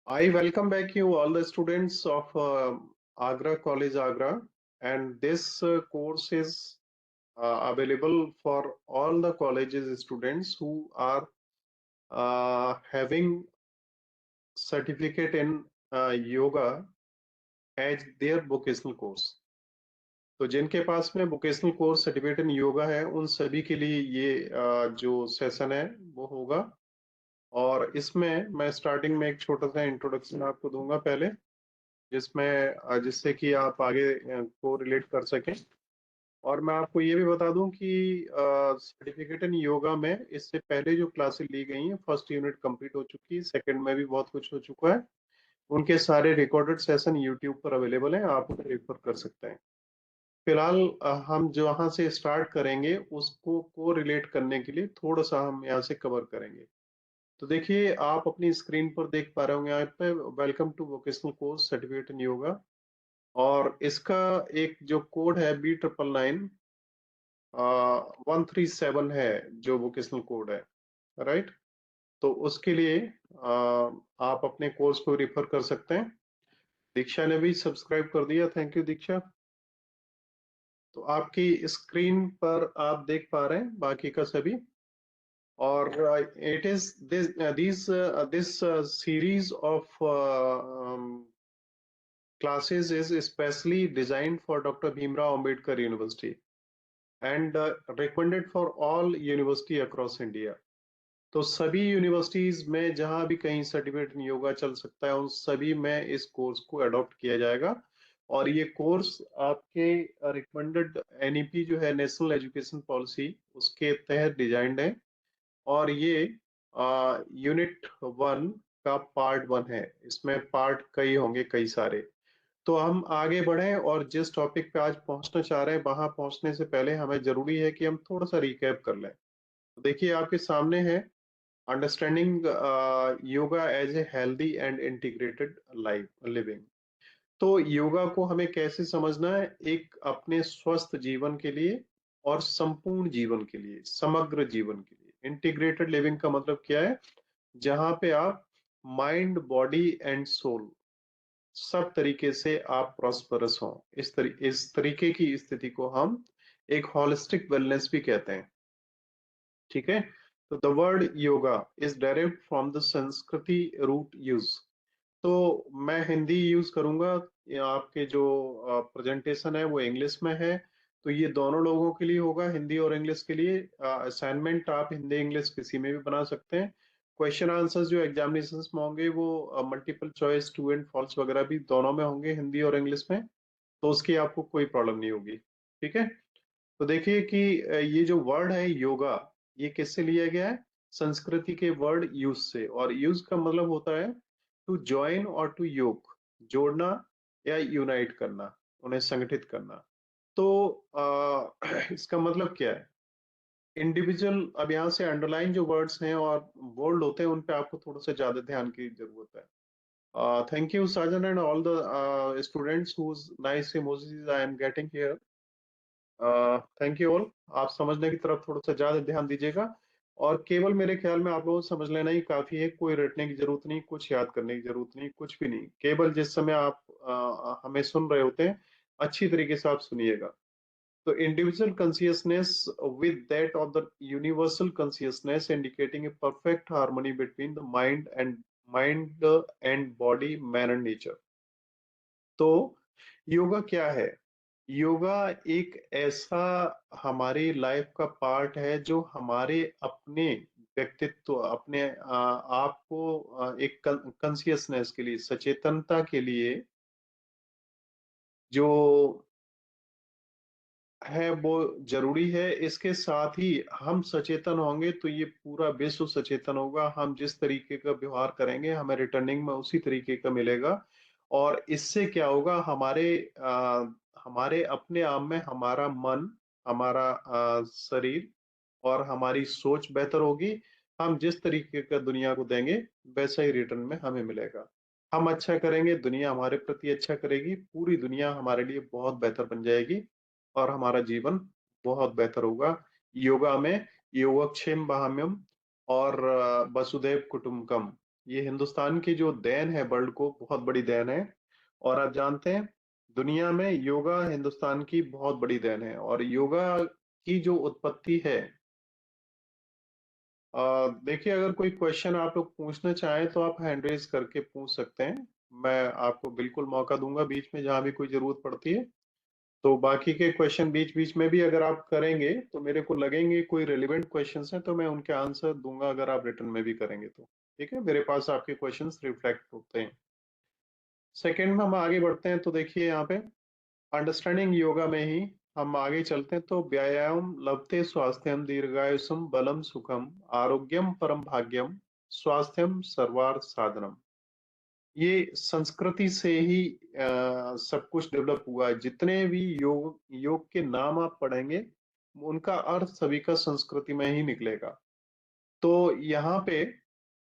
I welcome back you all the students of Agra College Agra, and this course is available for all the colleges students who are having certificate in yoga as their vocational course. तो जिनके पास में vocational course certificate in yoga है उन सभी के लिए ये जो सेशन है वो होगा। और इसमें मैं स्टार्टिंग में एक छोटा सा इंट्रोडक्शन आपको दूंगा पहले, जिससे कि आप आगे को रिलेट कर सकें। और मैं आपको ये भी बता दूं कि सर्टिफिकेट इन योगा में इससे पहले जो क्लासेस ली गई हैं, फर्स्ट यूनिट कंप्लीट हो चुकी है, सेकंड में भी बहुत कुछ हो चुका है। उनके सारे रिकॉर्डेड सेशन यूट्यूब पर अवेलेबल हैं, आप उन्हें रेफर कर सकते हैं। फिलहाल हम जहाँ से स्टार्ट करेंगे उसको को रिलेट करने के लिए थोड़ा सा हम यहाँ से कवर करेंगे। तो देखिए, आप अपनी स्क्रीन पर देख पा रहे होंगे यहाँ पे welcome to vocational course certificate in yoga. और इसका एक जो कोड है B999 137 है, जो वोकेशनल कोड है, राइट। तो उसके लिए आप अपने कोर्स को रिफर कर सकते हैं। दीक्षा ने भी सब्सक्राइब कर दिया, थैंक यू दीक्षा। तो आपकी स्क्रीन पर आप देख पा रहे हैं बाकी का सभी। और it is this series of classes is especially designed for Dr. Bhimrao Ambedkar University and recommended for all university across India. तो सभी यूनिवर्सिटीज में जहां भी कहीं सर्टिफिकेट इन योगा चल सकता है उन सभी में इस कोर्स को अडॉप्ट किया जाएगा। और ये कोर्स आपके रिकमेंडेड एनईपी जो है, नेशनल एजुकेशन पॉलिसी, उसके तहत डिजाइंड है। और ये यूनिट 1 का पार्ट 1 है, इसमें पार्ट कई होंगे, कई सारे। तो हम आगे बढ़े और जिस टॉपिक पे आज पहुंचना चाह रहे हैं वहां पहुंचने से पहले हमें जरूरी है कि हम थोड़ा सा रिकैप कर लें। तो देखिए, आपके सामने है understanding yoga as a healthy and integrated life living. तो योगा को हमें कैसे समझना है, एक अपने स्वस्थ जीवन के लिए और संपूर्ण जीवन के लिए, समग्र जीवन के लिए। इंटीग्रेटेड लिविंग का मतलब क्या है, जहां पे आप माइंड, बॉडी एंड सोल सब तरीके से आप प्रॉस्परस हो। इस तरीके की स्थिति को हम एक होलिस्टिक वेलनेस भी कहते हैं। ठीक है। तो the word yoga is direct from the संस्कृति रूट यूज। तो मैं हिंदी यूज करूंगा, ये आपके जो प्रेजेंटेशन है वो इंग्लिश में है। तो ये दोनों लोगों के लिए होगा, हिंदी और इंग्लिश के लिए। असाइनमेंट आप हिंदी इंग्लिश किसी में भी बना सकते हैं। क्वेश्चन आंसर्स जो एग्जामिनेशन में होंगे वो multiple choice, true and false वगैरह भी दोनों में होंगे, हिंदी और इंग्लिश में। तो उसकी आपको कोई प्रॉब्लम नहीं होगी। ठीक है। तो देखिए कि ये जो वर्ड है योगा, ये किससे लिया गया है, संस्कृति के वर्ड यूज से। और यूज का मतलब होता है टू ज्वाइन और टू योग, जोड़ना या यूनाइट करना, उन्हें संगठित करना। तो इसका मतलब क्या है, इंडिविजुअल। अब यहाँ से अंडरलाइन जो वर्ड्स हैं और बोल्ड होते हैं उन पे आपको थोड़ा सा ज्यादा ध्यान की जरूरत है। Thank you Sajan and all the students whose nice emojis I am getting here. Thank you all. आप समझने की तरफ थोड़ा सा ज्यादा ध्यान दीजिएगा। और केवल मेरे ख्याल में आप लोगों को समझ लेना ही काफी है, कोई रटने की जरूरत नहीं, कुछ याद करने की जरूरत नहीं, कुछ भी नहीं। केवल जिस समय आप हमें सुन रहे होते हैं, अच्छी तरीके से आप सुनिएगा। तो individual consciousness with that of the universal consciousness indicating a perfect harmony between the mind and body, man and nature. तो योगा क्या है, योगा एक ऐसा हमारी लाइफ का पार्ट है जो हमारे अपने व्यक्तित्व, अपने आप को एक कॉन्शियसनेस के लिए, सचेतनता के लिए जो है वो जरूरी है। इसके साथ ही हम सचेतन होंगे तो ये पूरा विश्व सचेतन होगा। हम जिस तरीके का व्यवहार करेंगे हमें रिटर्निंग में उसी तरीके का मिलेगा। और इससे क्या होगा, हमारे अपने आप में हमारा मन, हमारा शरीर और हमारी सोच बेहतर होगी। हम जिस तरीके का दुनिया को देंगे वैसा ही रिटर्न में हमें मिलेगा। हम अच्छा करेंगे, दुनिया हमारे प्रति अच्छा करेगी, पूरी दुनिया हमारे लिए बहुत बेहतर बन जाएगी और हमारा जीवन बहुत बेहतर होगा। योगा में योगक्षेम बहाम्यम और वसुधैव कुटुंबकम, ये हिंदुस्तान की जो देन है वर्ल्ड को, बहुत बड़ी देन है। और आप जानते हैं दुनिया में योगा हिंदुस्तान की बहुत बड़ी देन है। और योगा की जो उत्पत्ति है, देखिए अगर कोई क्वेश्चन आप लोग पूछना चाहें तो आप हैंड रेज करके पूछ सकते हैं। मैं आपको बिल्कुल मौका दूंगा बीच में जहां भी कोई जरूरत पड़ती है। तो बाकी के क्वेश्चन बीच बीच में भी अगर आप करेंगे तो मेरे को लगेंगे कोई रिलेवेंट क्वेश्चंस हैं तो मैं उनके आंसर दूंगा, अगर आप रिटर्न में भी करेंगे तो। ठीक है, मेरे पास आपके क्वेश्चंस रिफ्लेक्ट होते हैं। सेकंड में हम आगे बढ़ते हैं तो देखिए यहाँ पे अंडरस्टैंडिंग योगा में ही हम आगे चलते हैं। तो व्यायाम लभते स्वास्थ्यम दीर्घायुषम बलम सुखम आरोग्यम परम भाग्यम स्वास्थ्यम सर्वार्थ साधनम। ये संस्कृति से ही सब कुछ डेवलप हुआ है। जितने भी योग योग के नाम आप पढ़ेंगे उनका अर्थ सभी का संस्कृति में ही निकलेगा। तो यहाँ पे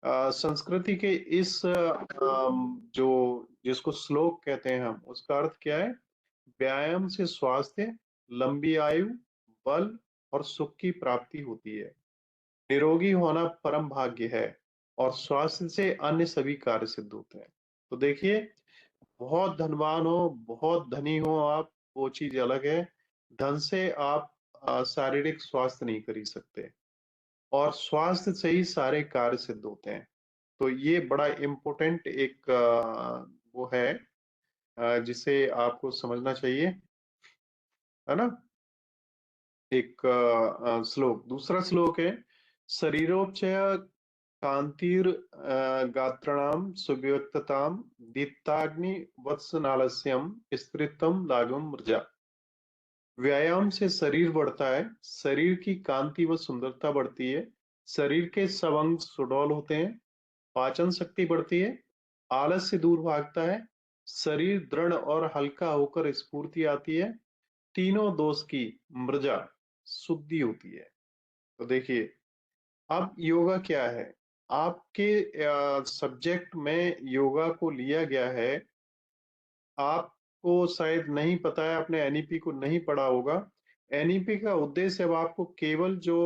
संस्कृति के इस जो जिसको श्लोक कहते हैं हम, उसका अर्थ क्या है? व्यायाम से स्वास्थ्य, लंबी आयु, बल और सुख की प्राप्ति होती है। निरोगी होना परम भाग्य है और स्वास्थ्य से अन्य सभी कार्य सिद्ध होते हैं। तो देखिए, बहुत धनवान हो, बहुत धनी हो आप, वो चीज अलग है। धन से आप शारीरिक स्वास्थ्य नहीं खरीद सकते, और स्वास्थ्य से ही सारे कार्य सिद्ध होते हैं। तो ये बड़ा इम्पोर्टेंट एक वो है जिसे आपको समझना चाहिए, है ना। एक श्लोक, दूसरा श्लोक है शरीरोपचय कांतिर गात्रणाम सुव्यक्तताम दीप्ताग्नि वत्सनालस्यम स्त्रीत्वम लागम मृजा। व्यायाम से शरीर बढ़ता है, शरीर की कांति व सुंदरता बढ़ती है, शरीर के सब अंग सुडौल होते हैं, पाचन शक्ति बढ़ती है, आलस से दूर भागता है, शरीर दृढ़ और हल्का होकर स्फूर्ति आती है, तीनों दोष की मृजा शुद्धि होती है। तो देखिए, अब योगा क्या है? आपके सब्जेक्ट में योगा को लिया गया है। आपको शायद नहीं पता है, आपने एनईपी को नहीं पढ़ा होगा। एनईपी का उद्देश्य अब आपको केवल जो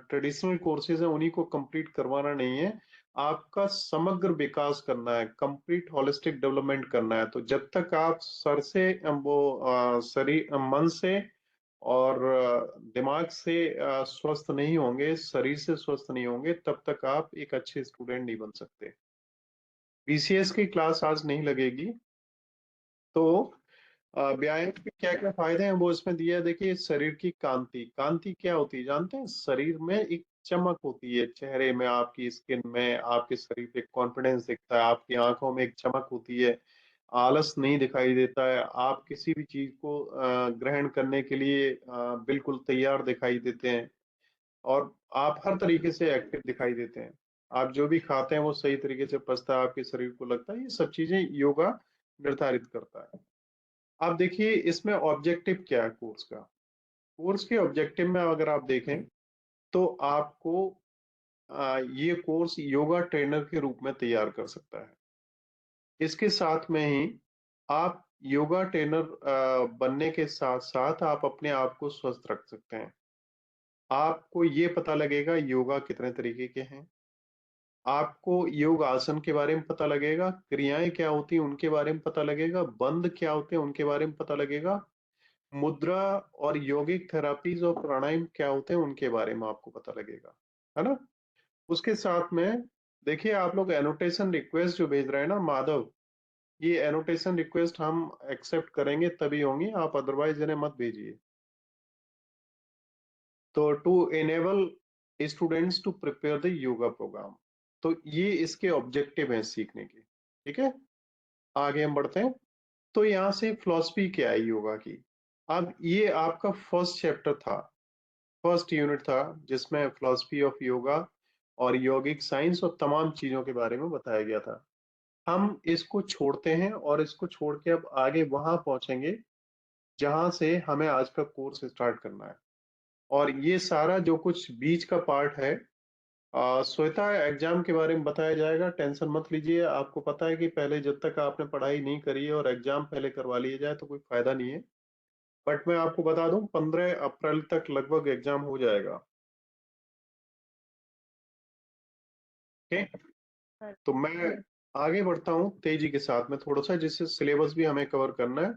ट्रेडिशनल कोर्सेज हैं उन्हीं को कंप्लीट करवाना नहीं है, आपका समग्र विकास करना है, कंप्लीट होलिस्टिक डेवलपमेंट करना है। तो जब तक आप सर से वो शरीर मन से और दिमाग से स्वस्थ नहीं होंगे, शरीर से स्वस्थ नहीं होंगे, तब तक आप एक अच्छे स्टूडेंट नहीं बन सकते। बीसीएस की क्लास आज नहीं लगेगी। तो व्यायाम के क्या क्या फायदे हैं वो इसमें दिया है। देखिए, शरीर की कांति, कांति क्या होती है जानते हैं? शरीर में एक चमक होती है, चेहरे में, आपकी स्किन में, आपके शरीर पे कॉन्फिडेंस दिखता है, आपकी आंखों में एक चमक होती है, आलस नहीं दिखाई देता है, आप किसी भी चीज को ग्रहण करने के लिए बिल्कुल तैयार दिखाई देते हैं, और आप हर तरीके से एक्टिव दिखाई देते हैं। आप जो भी खाते हैं वो सही तरीके से पचता है, आपके शरीर को लगता है। ये सब चीजें योगा निर्धारित करता है। आप देखिए इसमें ऑब्जेक्टिव क्या है कोर्स का। कोर्स के ऑब्जेक्टिव में अगर आप देखें तो आपको ये कोर्स योगा ट्रेनर के रूप में तैयार कर सकता है। इसके साथ में ही आप योगा ट्रेनर बनने के साथ साथ आप अपने आप को स्वस्थ रख सकते हैं। आपको ये पता लगेगा योगा कितने तरीके के हैं, आपको योग आसन के बारे में पता लगेगा, क्रियाएं क्या होती हैं उनके बारे में पता लगेगा, बंध क्या होते हैं उनके बारे में पता लगेगा, मुद्रा और यौगिक थेरापीज और प्राणायाम क्या होते हैं उनके बारे में आपको पता लगेगा, है ना। उसके साथ में देखिए, आप लोग एनोटेशन रिक्वेस्ट जो भेज रहे हैं ना माधव, ये एनोटेशन रिक्वेस्ट हम एक्सेप्ट करेंगे तभी होंगी, आप अदरवाइज इन्हें मत भेजिए। तो to enable students to prepare the yoga programme, तो ये इसके ऑब्जेक्टिव हैं सीखने के। ठीक है, आगे हम बढ़ते हैं। तो यहाँ से फिलॉसफी क्या है योगा की। अब ये आपका फर्स्ट चैप्टर था, फर्स्ट यूनिट था, जिसमें फिलॉसफी ऑफ योगा और योगिक साइंस और तमाम चीजों के बारे में बताया गया था। हम इसको छोड़ते हैं और इसको छोड़ के अब आगे वहां पहुंचेंगे जहां से हमें आज का कोर्स स्टार्ट करना है। और ये सारा जो कुछ बीच का पार्ट है, श्वेता, एग्जाम के बारे में बताया जाएगा, टेंशन मत लीजिए। आपको पता है कि पहले जब तक आपने पढ़ाई नहीं करी है और एग्जाम पहले करवा लिए जाए तो कोई फायदा नहीं है। बट मैं आपको बता दूं 15 अप्रैल तक लगभग एग्जाम हो जाएगा। ओके, तो मैं आगे बढ़ता हूँ तेजी के साथ में थोड़ा सा, जिससे सिलेबस भी हमें कवर करना है।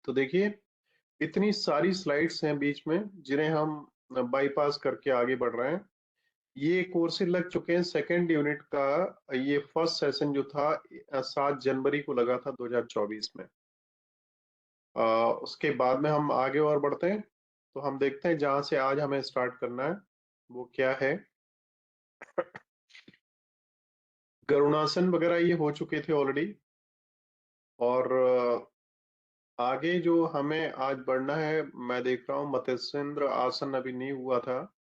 तो देखिए, इतनी सारी स्लाइड्स हैं बीच में जिन्हें हम बाईपास करके आगे बढ़ रहे हैं। ये कोर्सेज लग चुके हैं सेकेंड यूनिट का। ये फर्स्ट सेशन जो था 7 जनवरी को लगा था 2024 में। उसके बाद में हम आगे और बढ़ते हैं। तो हम देखते हैं जहां से आज हमें स्टार्ट करना है वो क्या है। गरुणासन वगैरह ये हो चुके थे ऑलरेडी। और आगे जो हमें आज बढ़ना है, मैं देख रहा हूँ मत्स्येंद्र आसन अभी नहीं हुआ था,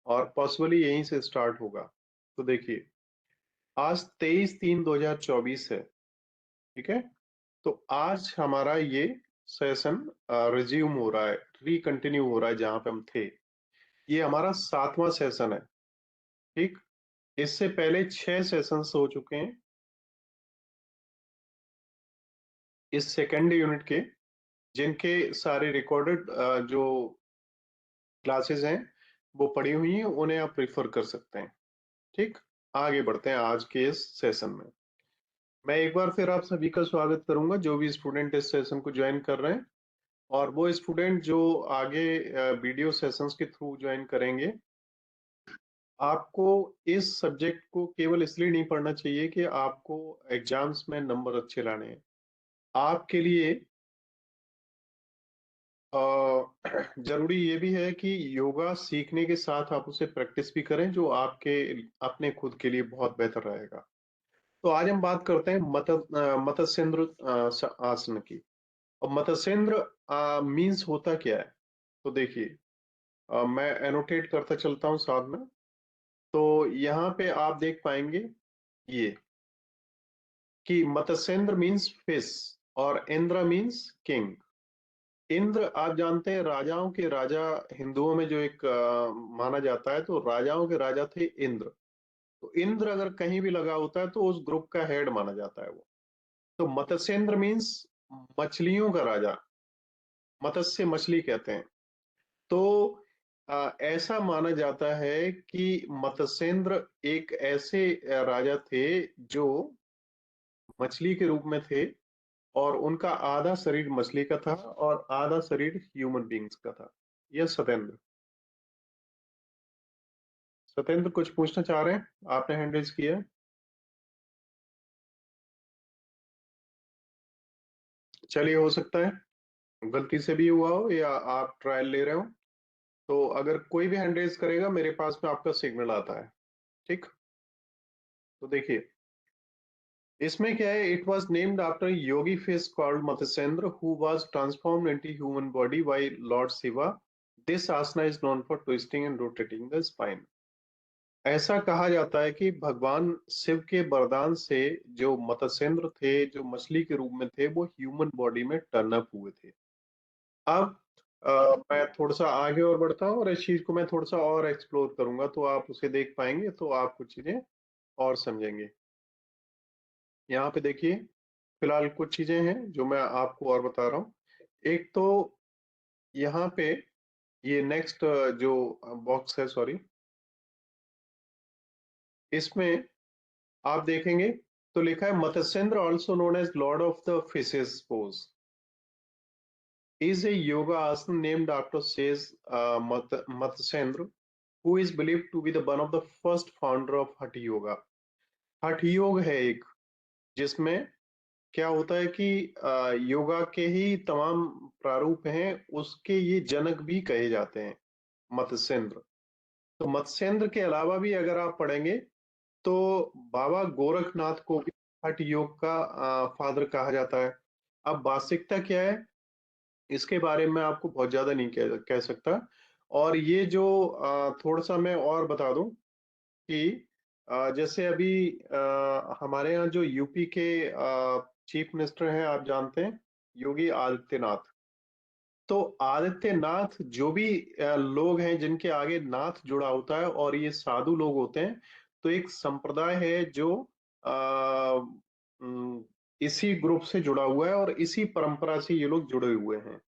और पॉसिबली यहीं से स्टार्ट होगा। तो देखिए, आज 23/3/2024 है। ठीक है। तो आज हमारा ये सेशन रिज्यूम हो रहा है, रिकंटिन्यू हो रहा है जहां पे हम थे। ये हमारा 7वां सेशन है। ठीक। इससे पहले 6 सेशंस हो चुके हैं इस सेकेंड यूनिट के, जिनके सारे रिकॉर्डेड जो क्लासेस हैं वो पड़ी हुई हैं, उन्हें आप प्रिफर कर सकते हैं। ठीक। आगे बढ़ते हैं आज के इस सेशन में। मैं एक बार फिर आप सभी का स्वागत करूंगा जो भी स्टूडेंट इस सेशन को ज्वाइन कर रहे हैं, और वो स्टूडेंट जो आगे वीडियो सेशंस के थ्रू ज्वाइन करेंगे। आपको इस सब्जेक्ट को केवल इसलिए नहीं पढ़ना चाहिए कि आपको एग्जाम्स में नंबर अच्छे लाने हैं। आपके लिए अ, जरूरी ये भी है कि योगा सीखने के साथ आप उसे प्रैक्टिस भी करें, जो आपके अपने खुद के लिए बहुत बेहतर रहेगा। तो आज हम बात करते हैं मत्स्येंद्र आसन की। और मत्स्येंद्र मीन्स होता क्या है? तो देखिए, मैं एनोटेट करता चलता हूँ साथ में। तो यहाँ पे आप देख पाएंगे ये कि मत्स्येंद्र मीन्स फिश, और इंद्र मीन्स किंग। इंद्र आप जानते हैं राजाओं के राजा, हिंदुओं में जो एक माना जाता है, तो राजाओं के राजा थे इंद्र। तो इंद्र अगर कहीं भी लगा होता है तो उस ग्रुप का हेड माना जाता है वो। तो मत्स्येंद्र मीन्स मछलियों का राजा। मत्स्य मछली कहते हैं। तो ऐसा माना जाता है कि मत्स्येंद्र एक ऐसे राजा थे जो मछली के रूप में थे, और उनका आधा शरीर मछली का था और आधा शरीर ह्यूमन बींग्स का था। यस सत्येंद्र। सत्येंद्र कुछ पूछना चाह रहे हैं? आपने हैंड रेज किया है। चलिए, हो सकता है गलती से भी हुआ हो या आप ट्रायल ले रहे हो। तो अगर कोई भी हैंड रेज करेगा, मेरे पास में आपका सिग्नल आता है। ठीक। तो देखिए, इसमें क्या है, it was named after yogi fish called Matsyendra who was transformed into human body by Lord Shiva. This asana is known for twisting and rotating the spine. ऐसा कहा जाता है कि भगवान शिव के वरदान से जो मत्स्येंद्र थे, जो मछली के रूप में थे, वो ह्यूमन बॉडी में टर्न अप हुए थे। अब मैं थोड़ा सा आगे और बढ़ता हूँ, और इस चीज को मैं थोड़ा सा और एक्सप्लोर करूंगा, तो आप उसे देख पाएंगे, तो आप कुछ चीजें और समझेंगे। यहाँ पे देखिए, फिलहाल कुछ चीजें हैं जो मैं आपको और बता रहा हूँ। एक तो यहाँ पे ये नेक्स्ट जो बॉक्स है, सॉरी, इसमें आप देखेंगे तो लिखा है Matsyendra also known as lord of the fishes pose is a yoga asana named after says Matsendra, who is believed to be the one of the first founder of Hatha Yoga. हठ योग है एक, जिसमें क्या होता है कि योगा के ही तमाम प्रारूप हैं, उसके ये जनक भी कहे जाते हैं, मत्स्येंद्र। तो मत्स्येंद्र के अलावा भी अगर आप पढ़ेंगे तो बाबा गोरखनाथ को भी हठ योग का फादर कहा जाता है। अब वास्तविकता क्या है, इसके बारे में आपको बहुत ज्यादा नहीं कह सकता। और ये जो थोड़ा सा मैं और बता दूं कि जैसे अभी हमारे यहाँ जो यूपी के चीफ मिनिस्टर हैं, आप जानते हैं, योगी आदित्यनाथ। तो आदित्यनाथ जो भी लोग हैं जिनके आगे नाथ जुड़ा होता है, और ये साधु लोग होते हैं, तो एक संप्रदाय है जो आ, इसी ग्रुप से जुड़ा हुआ है, और इसी परंपरा से ये लोग जुड़े हुए हैं।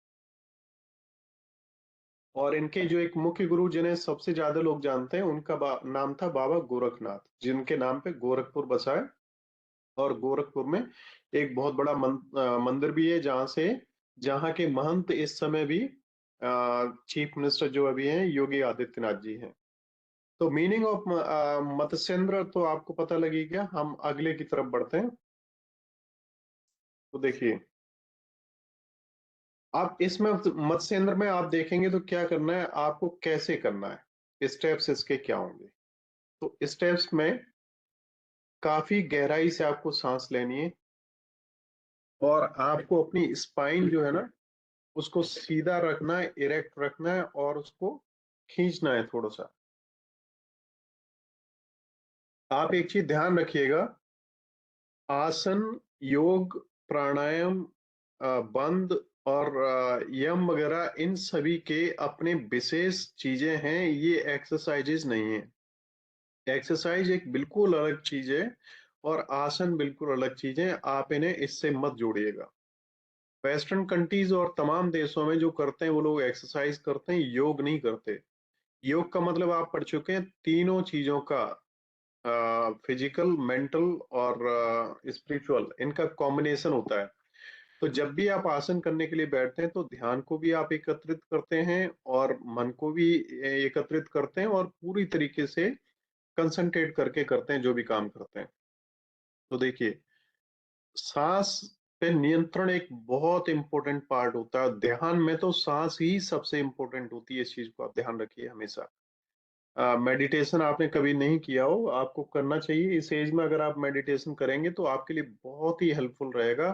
और इनके जो एक मुख्य गुरु जिन्हें सबसे ज्यादा लोग जानते हैं उनका नाम था बाबा गोरखनाथ, जिनके नाम पे गोरखपुर बसा है। और गोरखपुर में एक बहुत बड़ा मंदिर भी है, जहाँ के महंत इस समय भी चीफ मिनिस्टर जो अभी हैं योगी आदित्यनाथ जी हैं। तो मीनिंग ऑफ मत्स्येंद्र तो आपको पता लगी क्या? हम अगले की तरफ बढ़ते हैं। तो देखिए, आप इसमें मत्स्येंद्र में आप देखेंगे तो क्या करना है आपको, कैसे करना है, स्टेप्स इसके क्या होंगे। तो स्टेप्स में काफी गहराई से आपको सांस लेनी है, और आपको अपनी स्पाइन जो है ना उसको सीधा रखना है, इरेक्ट रखना है, और उसको खींचना है थोड़ा सा। आप एक चीज ध्यान रखिएगा, आसन, योग, प्राणायाम, बंद और यम वगैरह, इन सभी के अपने विशेष चीजें हैं, ये एक्सरसाइजेज नहीं है। एक्सरसाइज एक बिल्कुल अलग चीज है, और आसन बिल्कुल अलग चीज है, आप इन्हें इससे मत जोड़िएगा। वेस्टर्न कंट्रीज और तमाम देशों में जो करते हैं वो लोग एक्सरसाइज करते हैं, योग नहीं करते। योग का मतलब आप पढ़ चुके हैं, तीनों चीजों का, फिजिकल, मेंटल और स्पिरिचुअल, इनका कॉम्बिनेशन होता है। तो जब भी आप आसन करने के लिए बैठते हैं तो ध्यान को भी आप एकत्रित करते हैं, और मन को भी एकत्रित करते हैं, और पूरी तरीके से कंसंट्रेट करके करते हैं जो भी काम करते हैं। तो देखिए, सांस पे नियंत्रण एक बहुत इंपॉर्टेंट पार्ट होता है। ध्यान में तो सांस ही सबसे इंपॉर्टेंट होती है, इस चीज को आप ध्यान रखिए हमेशा। मेडिटेशन आपने कभी नहीं किया हो, आपको करना चाहिए। इस एज में अगर आप मेडिटेशन करेंगे तो आपके लिए बहुत ही हेल्पफुल रहेगा।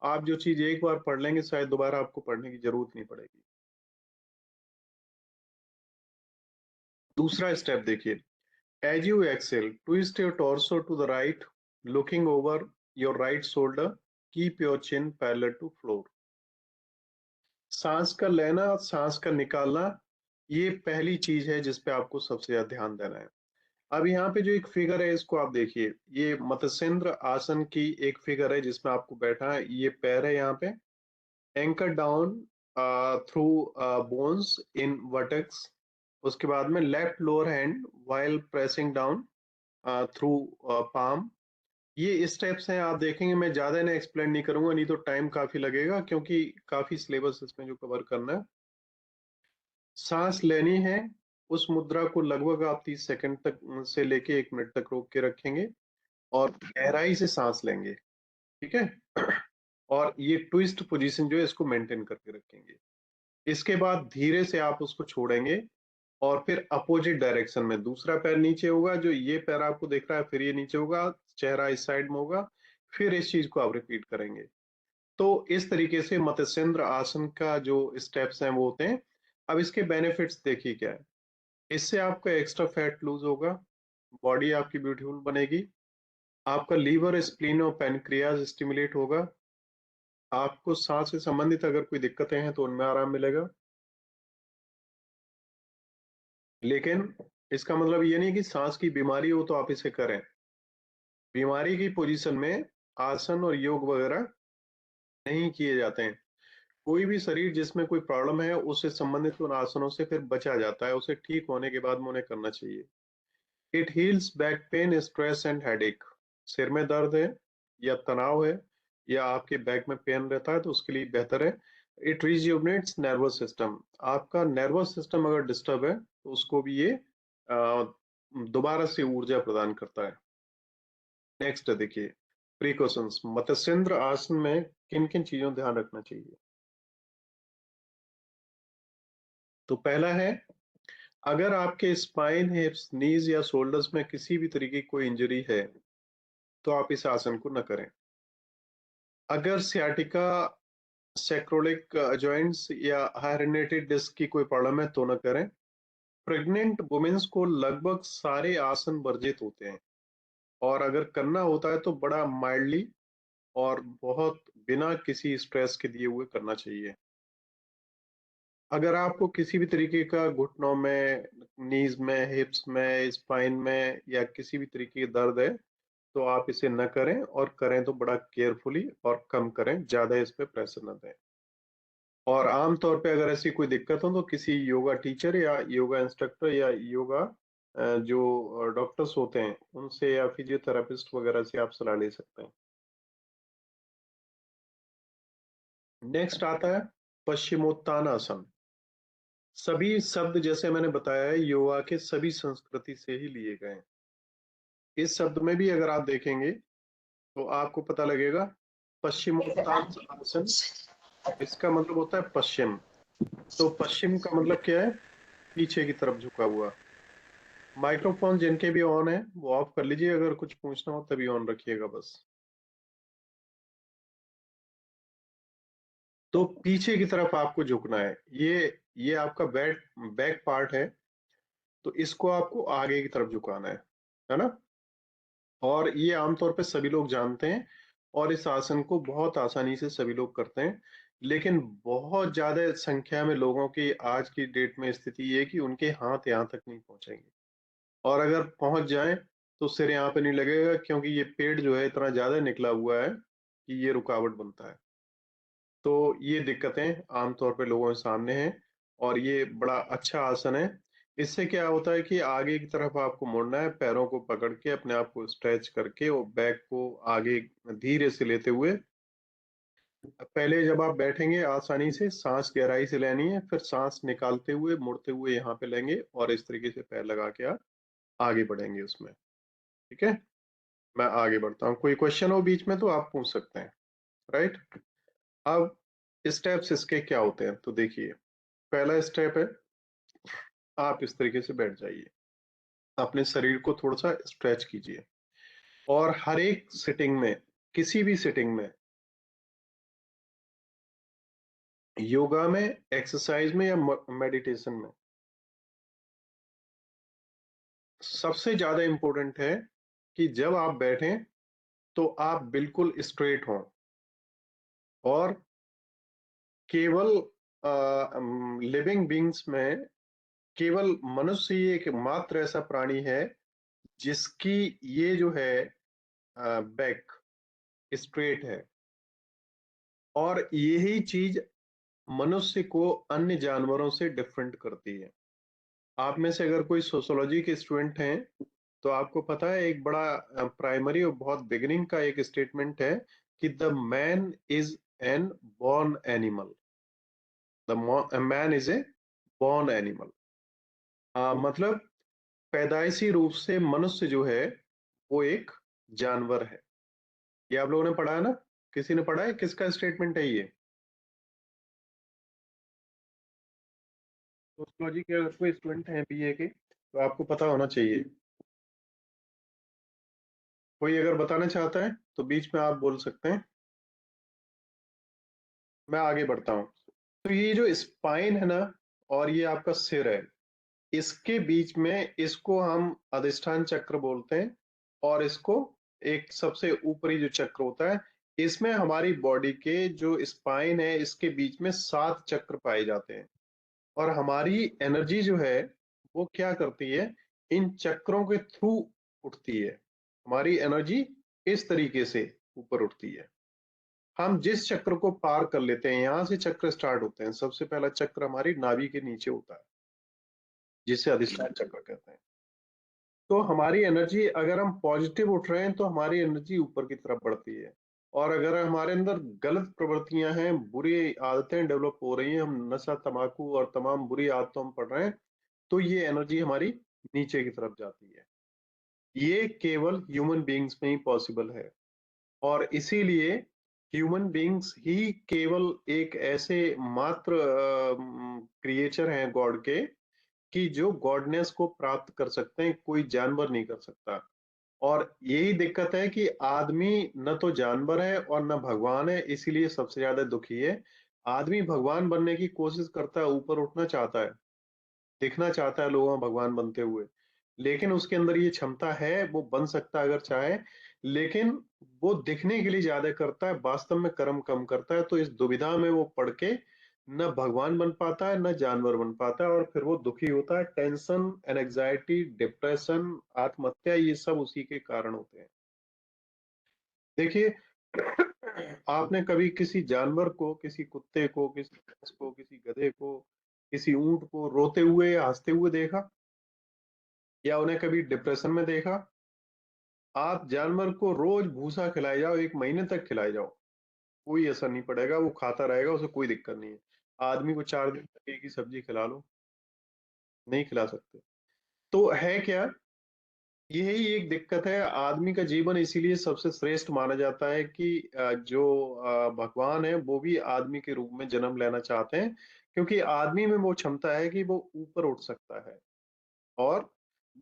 आप जो चीज एक बार पढ़ लेंगे शायद दोबारा आपको पढ़ने की जरूरत नहीं पड़ेगी। दूसरा स्टेप देखिए, as you exhale twist your torso to the right, looking over your right shoulder, keep your chin parallel to floor. सांस का लेना, सांस का निकालना, ये पहली चीज है जिसपे आपको सबसे ज्यादा ध्यान देना है। अब यहाँ पे जो एक फिगर है इसको आप देखिए, ये मत्स्येंद्र आसन की एक फिगर है जिसमें आपको बैठा है, ये पैर है यहाँ पे, anchor down through bones in vertex. उसके बाद में left lower hand while pressing down through palm. ये स्टेप्स हैं, आप देखेंगे। मैं ज्यादा इन्हें एक्सप्लेन नहीं करूंगा, नहीं तो टाइम काफी लगेगा, क्योंकि काफी सिलेबस इसमें जो कवर करना है। सांस लेनी है, उस मुद्रा को लगभग आप 30 सेकंड तक से लेके 1 मिनट तक रोक के रखेंगे, और गहराई से सांस लेंगे। ठीक है। और ये ट्विस्ट पोजीशन जो है इसको मेंटेन करके रखेंगे। इसके बाद धीरे से आप उसको छोड़ेंगे, और फिर अपोजिट डायरेक्शन में दूसरा पैर नीचे होगा, जो ये पैर आपको देख रहा है, फिर ये नीचे होगा, चेहरा इस साइड में होगा, फिर इस चीज को आप रिपीट करेंगे। तो इस तरीके से मत्स्येंद्र आसन का जो स्टेप्स हैं वो होते हैं। अब इसके बेनिफिट्स देखिए क्या है। इससे आपका एक्स्ट्रा फैट लूज होगा, बॉडी आपकी ब्यूटीफुल बनेगी, आपका लीवर, स्प्लीन और पैनक्रियाज स्टिमुलेट होगा, आपको सांस से संबंधित अगर कोई दिक्कतें हैं तो उनमें आराम मिलेगा। लेकिन इसका मतलब ये नहीं कि सांस की बीमारी हो तो आप इसे करें। बीमारी की पोजीशन में आसन और योग वगैरह नहीं किए जाते हैं। कोई भी शरीर जिसमें कोई प्रॉब्लम है उससे संबंधित उन आसनों से फिर बचा जाता है, उसे ठीक होने के बाद में उन्हें करना चाहिए। It heels back pain, stress and headache. सिर में दर्द है, या तनाव है, या आपके बैक में पेन रहता है तो उसके लिए बेहतर है। It rejuvenates nervous system. आपका नर्वस सिस्टम अगर डिस्टर्ब है तो उसको भी ये दोबारा से ऊर्जा प्रदान करता है। नेक्स्ट देखिए, प्रिकॉशंस। मत्स्येंद्र आसन में किन किन चीजों का ध्यान रखना चाहिए? तो पहला है, अगर आपके स्पाइन, हिप्स, नीज या शोल्डर्स में किसी भी तरीके की कोई इंजरी है तो आप इस आसन को न करें। अगर सियाटिका, सैक्रोलिक जॉइंट्स या हायरेनेटेड डिस्क की कोई प्रॉब्लम है तो न करें। प्रेग्नेंट वुमेन्स को लगभग सारे आसन वर्जित होते हैं, और अगर करना होता है तो बड़ा माइल्डली और बहुत बिना किसी स्ट्रेस के दिए हुए करना चाहिए। अगर आपको किसी भी तरीके का घुटनों में, नीज में, हिप्स में, स्पाइन में या किसी भी तरीके की दर्द है तो आप इसे न करें, और करें तो बड़ा केयरफुली और कम करें, ज्यादा इस पे प्रेशर न दें। और आमतौर पे अगर ऐसी कोई दिक्कत हो तो किसी योगा टीचर या योगा इंस्ट्रक्टर या योगा जो डॉक्टर्स होते हैं उनसे या फिजियोथेरापिस्ट वगैरह से आप सलाह ले सकते हैं। नेक्स्ट आता है पश्चिमोत्तानासन। सभी शब्द जैसे मैंने बताया है योगा के सभी संस्कृति से ही लिए गए हैं। इस शब्द में भी अगर आप देखेंगे तो आपको पता लगेगा पश्चिमोत्तानासन, इसका मतलब होता है पश्चिम। तो पश्चिम का मतलब क्या है? पीछे की तरफ झुका हुआ। माइक्रोफोन जिनके भी ऑन है वो ऑफ कर लीजिए, अगर कुछ पूछना हो तभी ऑन रखिएगा बस। तो पीछे की तरफ आपको झुकना है। ये आपका बैक पार्ट है, तो इसको आपको आगे की तरफ झुकाना है ना? और ये आमतौर पे सभी लोग जानते हैं और इस आसन को बहुत आसानी से सभी लोग करते हैं। लेकिन बहुत ज्यादा संख्या में लोगों की आज की डेट में स्थिति ये है कि उनके हाथ यहाँ तक नहीं पहुंचेंगे, और अगर पहुंच जाएं तो सिर यहाँ पे नहीं लगेगा, क्योंकि ये पेड़ जो है इतना ज्यादा निकला हुआ है कि ये रुकावट बनता है। तो ये दिक्कतें आमतौर पे लोगों के सामने हैं, और ये बड़ा अच्छा आसन है। इससे क्या होता है कि आगे की तरफ आपको मुड़ना है, पैरों को पकड़ के अपने आप को स्ट्रेच करके और बैक को आगे धीरे से लेते हुए। पहले जब आप बैठेंगे आसानी से सांस गहराई से लेनी है, फिर सांस निकालते हुए मुड़ते हुए यहाँ पे लेंगे और इस तरीके से पैर लगा के आप आगे बढ़ेंगे उसमें। ठीक है, मैं आगे बढ़ता हूँ। कोई क्वेश्चन हो बीच में तो आप पूछ सकते हैं। राइट, अब स्टेप्स इसके क्या होते हैं तो देखिए। पहला स्टेप है, आप इस तरीके से बैठ जाइए, अपने शरीर को थोड़ा सा स्ट्रेच कीजिए। और हर एक सिटिंग में, किसी भी सिटिंग में, योगा में, एक्सरसाइज में या मेडिटेशन में, सबसे ज्यादा इंपॉर्टेंट है कि जब आप बैठें तो आप बिल्कुल स्ट्रेट हों। और केवल लिविंग बींग्स में केवल मनुष्य ही एक मात्र ऐसा प्राणी है जिसकी ये जो है बैक स्ट्रेट है। और यही चीज मनुष्य को अन्य जानवरों से डिफरेंट करती है। आप में से अगर कोई सोशोलॉजी के स्टूडेंट हैं तो आपको पता है एक बड़ा प्राइमरी और बहुत बिगिनिंग का एक स्टेटमेंट है कि the man is an born animal. The man is a born animal. मतलब पैदाइशी रूप से मनुष्य जो है वो एक जानवर है। ये आप लोगों ने पढ़ा है ना? किसी ने पढ़ा है? किसका स्टेटमेंट है ये? सोशियोलॉजी के अगर कोई स्टूडेंट हैं बीए के तो आपको पता होना चाहिए। कोई अगर बताना चाहता है तो बीच में आप बोल सकते हैं, मैं आगे बढ़ता हूँ। तो ये जो स्पाइन है ना, और ये आपका सिर है, इसके बीच में इसको हम अधिष्ठान चक्र बोलते हैं। और इसको एक सबसे ऊपरी जो चक्र होता है, इसमें हमारी बॉडी के जो स्पाइन है इसके बीच में 7 चक्र पाए जाते हैं। और हमारी एनर्जी जो है वो क्या करती है, इन चक्रों के थ्रू उठती है। हमारी एनर्जी इस तरीके से ऊपर उठती है। हम जिस चक्र को पार कर लेते हैं, यहां से चक्र स्टार्ट होते हैं। सबसे पहला चक्र हमारी नाभि के नीचे होता है, जिसे अधिष्ठान चक्र कहते हैं। तो हमारी एनर्जी, अगर हम पॉजिटिव उठ रहे हैं तो हमारी एनर्जी ऊपर की तरफ बढ़ती है। और अगर हमारे अंदर गलत प्रवृत्तियां हैं, बुरी आदतें डेवलप हो रही हैं, हम नशा तंबाकू और तमाम बुरी आदतों में पड़ रहे हैं, तो ये एनर्जी हमारी नीचे की तरफ जाती है। ये केवल ह्यूमन बीइंग्स में ही पॉसिबल है। और इसीलिए ह्यूमन बीइंग्स ही केवल एक ऐसे मात्र क्रिएचर हैं गॉड के कि जो गॉडनेस को प्राप्त कर सकते हैं, कोई जानवर नहीं कर सकता। और यही दिक्कत है कि आदमी न तो जानवर है और न भगवान है, इसीलिए सबसे ज्यादा दुखी है। आदमी भगवान बनने की कोशिश करता है, ऊपर उठना चाहता है, दिखना चाहता है लोगों को भगवान बनते हुए। लेकिन उसके अंदर ये क्षमता है, वो बन सकता है अगर चाहे। लेकिन वो दिखने के लिए ज्यादा करता है, वास्तव में कर्म कम करता है। तो इस दुविधा में वो पड़ के न भगवान बन पाता है न जानवर बन पाता है, और फिर वो दुखी होता है। टेंशन, एनजाइटी, डिप्रेशन, आत्महत्या, ये सब उसी के कारण होते हैं। देखिए, आपने कभी किसी जानवर को, किसी कुत्ते को, किसी भैंस को, किसी गधे को, किसी ऊंट को रोते हुए या हंसते हुए देखा, या उन्हें कभी डिप्रेशन में देखा? आप जानवर को रोज भूसा खिलाए जाओ, 1 महीने तक खिलाए जाओ, कोई असर नहीं पड़ेगा, वो खाता रहेगा, उसे कोई दिक्कत नहीं है। आदमी को 4 दिन तक एक ही सब्जी खिला लो, नहीं खिला सकते। तो है क्या, यही एक दिक्कत है। आदमी का जीवन इसीलिए सबसे श्रेष्ठ माना जाता है कि जो भगवान है वो भी आदमी के रूप में जन्म लेना चाहते हैं, क्योंकि आदमी में वो क्षमता है कि वो ऊपर उठ सकता है और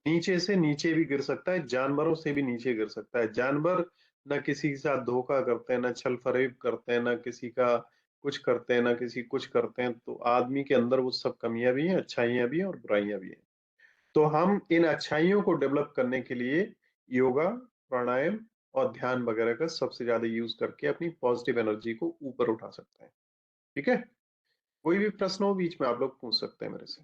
नीचे से नीचे भी गिर सकता है, जानवरों से भी नीचे गिर सकता है। जानवर न किसी के साथ धोखा करते हैं, न छल फरेब करते हैं, न किसी का कुछ करते हैं, न किसी कुछ करते हैं। तो आदमी के अंदर वो सब कमियां भी हैं, अच्छाइयां भी हैं और बुराइयां भी हैं। तो हम इन अच्छाइयों को डेवलप करने के लिए योगा, प्राणायाम और ध्यान वगैरह का सबसे ज्यादा यूज करके अपनी पॉजिटिव एनर्जी को ऊपर उठा सकते हैं। ठीक है, कोई भी प्रश्न हो बीच में आप लोग पूछ सकते हैं मेरे से।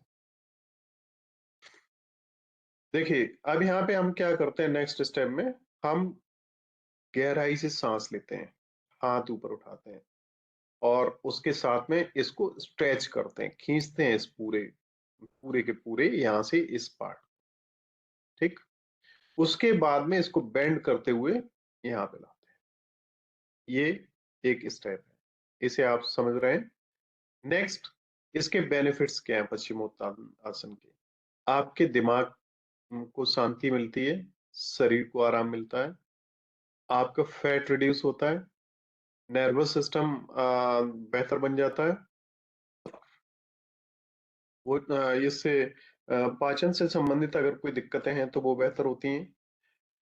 देखिए, अब यहाँ पे हम क्या करते हैं, नेक्स्ट स्टेप में हम गहराई से सांस लेते हैं, हाथ ऊपर उठाते हैं और उसके साथ में इसको स्ट्रेच करते हैं, खींचते हैं इस पूरे पूरे के पूरे यहाँ से इस पार्ट। ठीक, उसके बाद में इसको बेंड करते हुए यहाँ पे लाते हैं। ये एक स्टेप है, इसे आप समझ रहे हैं। नेक्स्ट, इसके बेनिफिट्स क्या हैं पश्चिमोत्तान के? आपके दिमाग को शांति मिलती है, शरीर को आराम मिलता है, आपका फैट रिड्यूस होता है, नर्वस सिस्टम बेहतर बन जाता है, वो इससे पाचन से संबंधित अगर कोई दिक्कतें हैं तो वो बेहतर होती हैं,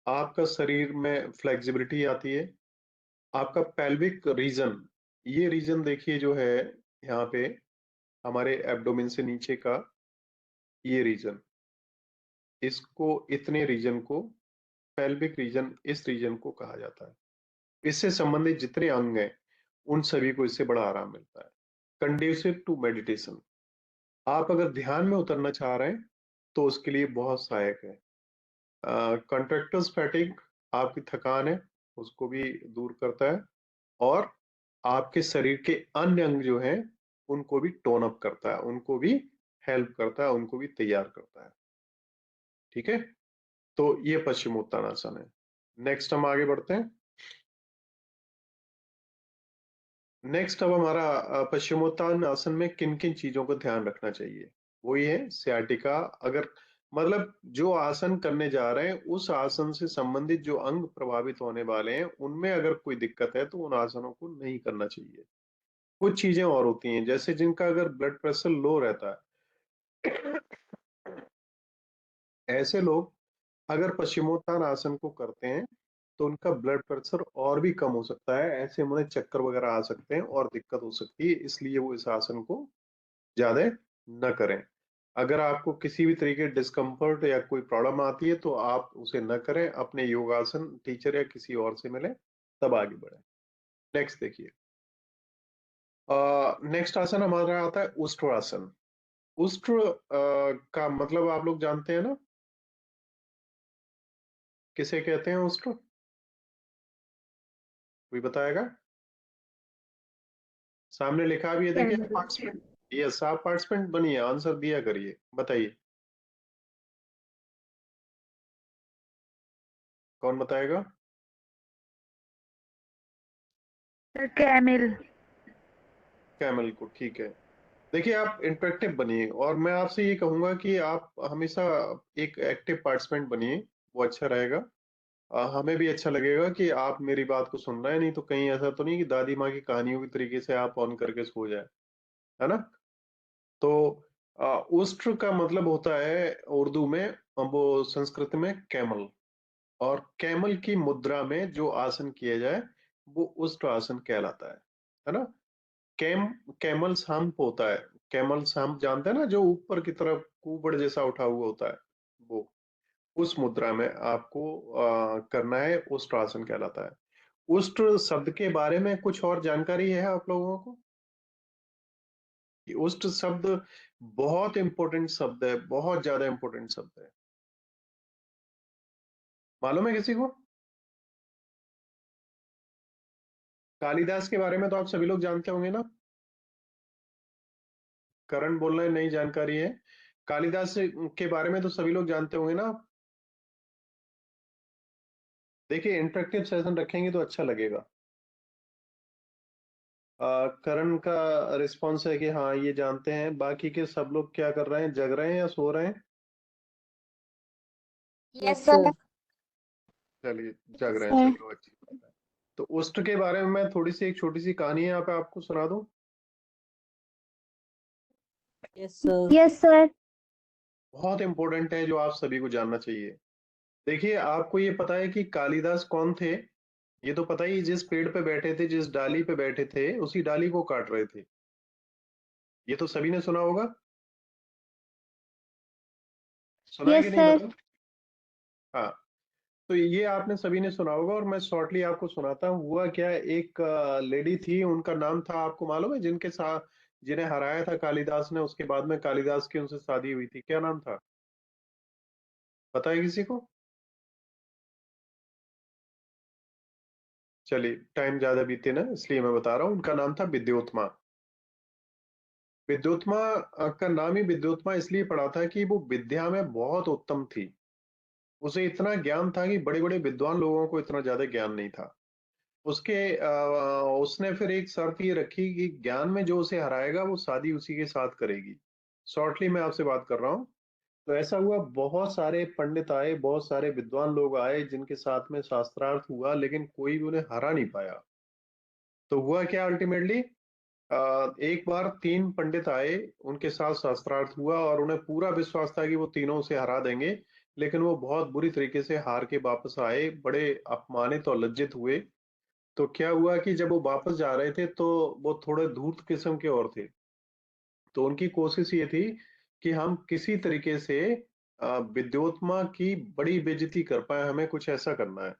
आपका शरीर में फ्लेक्सिबिलिटी आती है, आपका पेल्विक रीजन, ये रीजन देखिए जो है यहाँ पे हमारे एब्डोमेन से नीचे का ये रीजन, इसको इतने रीजन को पेल्विक रीजन, इस रीजन को कहा जाता है। इससे संबंधित जितने अंग हैं उन सभी को इससे बड़ा आराम मिलता है। कंड्यूसिव टू मेडिटेशन, आप अगर ध्यान में उतरना चाह रहे हैं तो उसके लिए बहुत सहायक है। कंट्रैक्टर्स फैटिग, आपकी थकान है उसको भी दूर करता है, और आपके शरीर के अन्य अंग जो हैं उनको भी टोन अप करता है, उनको भी हेल्प करता है, उनको भी तैयार करता है। ठीक है, तो ये पश्चिमोत्तानासन है। नेक्स्ट हम आगे बढ़ते हैं। नेक्स्ट अब हमारा पश्चिमोत्तान आसन में किन किन चीजों को ध्यान रखना चाहिए, वो ये है सियाटिका। अगर मतलब जो आसन करने जा रहे हैं उस आसन से संबंधित जो अंग प्रभावित होने वाले हैं उनमें अगर कोई दिक्कत है तो उन आसनों को नहीं करना चाहिए। कुछ चीजें और होती हैं, जैसे जिनका अगर ब्लड प्रेशर लो रहता है, ऐसे लोग अगर पश्चिमोत्तान आसन को करते हैं तो उनका ब्लड प्रेशर और भी कम हो सकता है, ऐसे में उन्हें चक्कर वगैरह आ सकते हैं और दिक्कत हो सकती है, इसलिए वो इस आसन को ज्यादा न करें। अगर आपको किसी भी तरीके डिस्कम्फर्ट या कोई प्रॉब्लम आती है तो आप उसे न करें, अपने योगासन टीचर या किसी और से मिलें तब आगे बढ़े। नेक्स्ट देखिए, नेक्स्ट आसन हमारा आता है उष्ट्रासन। उष्ट्र का मतलब आप लोग जानते हैं ना, किसे कहते हैं उष्ट्र? कोई बताएगा? सामने लिखा भी है, देखिए कैमल। पार्टिसिपेंट। यस, आप पार्टिसिपेंट बनिए, आंसर दिया करिए, बताइए कौन बताएगा। Sir camel. कैमल को, ठीक है। देखिए, आप इंटरेक्टिव बनिए और मैं आपसे ये कहूंगा कि आप हमेशा एक एक्टिव पार्टिसिपेंट बनिए, वो अच्छा रहेगा। हमें भी अच्छा लगेगा कि आप मेरी बात को सुन रहे हैं, नहीं तो कहीं ऐसा तो नहीं कि दादी माँ की कहानियों की तरीके से आप ऑन करके सो जाए, है ना? तो उष्ट्र का मतलब होता है उर्दू में, वो संस्कृत में कैमल, और कैमल की मुद्रा में जो आसन किया जाए वो उष्ट्र आसन कहलाता है ना? कैमल सांप होता है, कैमल सांप जानते हैं ना, जो ऊपर की तरफ कुबड़ जैसा उठा हुआ होता है, वो उस मुद्रा में आपको करना है, उष्ट्र आसन कहलाता है। उष्ट्र शब्द के बारे में कुछ और जानकारी है आप लोगों को? कि उष्ट्र शब्द बहुत इंपॉर्टेंट शब्द है, बहुत ज्यादा इंपॉर्टेंट शब्द है, मालूम है किसी को? कालिदास के बारे में तो आप सभी लोग जानते होंगे ना। करण बोल रहे हैं नई जानकारी है। कालिदास के बारे में तो सभी लोग जानते होंगे ना। देखिए इंटरेक्टिव सेशन रखेंगे तो अच्छा लगेगा। करण का रिस्पॉन्स है कि हाँ ये जानते हैं, बाकी के सब लोग क्या कर रहे हैं, जग रहे हैं या सो रहे हैं? Yes sir. चलिए जग रहे हैं, सर। चलो अच्छी बात है। तो उष्ट के बारे में मैं थोड़ी सी एक छोटी सी कहानी यहाँ पे आपको सुना दूं। Yes sir. Yes sir. बहुत इंपॉर्टेंट है, जो आप सभी को जानना चाहिए। देखिए आपको ये पता है कि कालिदास कौन थे? ये तो पता ही, जिस पेड़ पे बैठे थे, जिस डाली पे बैठे थे, उसी डाली को काट रहे थे। ये तो सभी ने सुना होगा। सुना है कि यस नहीं सर। बताओ। हाँ, तो ये आपने सभी ने सुना होगा और मैं शॉर्टली आपको सुनाता हूँ। हुआ क्या, एक लेडी थी, उनका नाम था, आपको मालूम है, जिनके साथ जिन्हें हराया था कालिदास ने, उसके बाद में कालिदास की उनसे शादी हुई थी, क्या नाम था? पता है किसी को? चलिए टाइम ज्यादा बीते ना, इसलिए मैं बता रहा हूँ, उनका नाम था विद्योत्मा। विद्योत्मा का नाम ही विद्योत्मा इसलिए पड़ा था कि वो विद्या में बहुत उत्तम थी। उसे इतना ज्ञान था कि बड़े बड़े विद्वान लोगों को इतना ज्यादा ज्ञान नहीं था। उसने फिर एक शर्त ये रखी कि ज्ञान में जो उसे हराएगा वो शादी उसी के साथ करेगी। शॉर्टली मैं आपसे बात कर रहा हूँ। तो ऐसा हुआ, बहुत सारे पंडित आए, बहुत सारे विद्वान लोग आए, जिनके साथ में शास्त्रार्थ हुआ, लेकिन कोई भी उन्हें हरा नहीं पाया। तो हुआ क्या अल्टीमेटली, एक बार तीन पंडित आए, उनके साथ शास्त्रार्थ हुआ और उन्हें पूरा विश्वास था कि वो तीनों उसे हरा देंगे। लेकिन वो बहुत बुरी तरीके से हार के वापस आए, बड़े अपमानित और लज्जित हुए। तो क्या हुआ कि जब वो वापस जा रहे थे तो वो थोड़े धूर्त किस्म के और थे। तो उनकी कोशिश ये थी कि हम किसी तरीके से विद्योत्मा की बड़ी बेइज्जती कर पाए, हमें कुछ ऐसा करना है।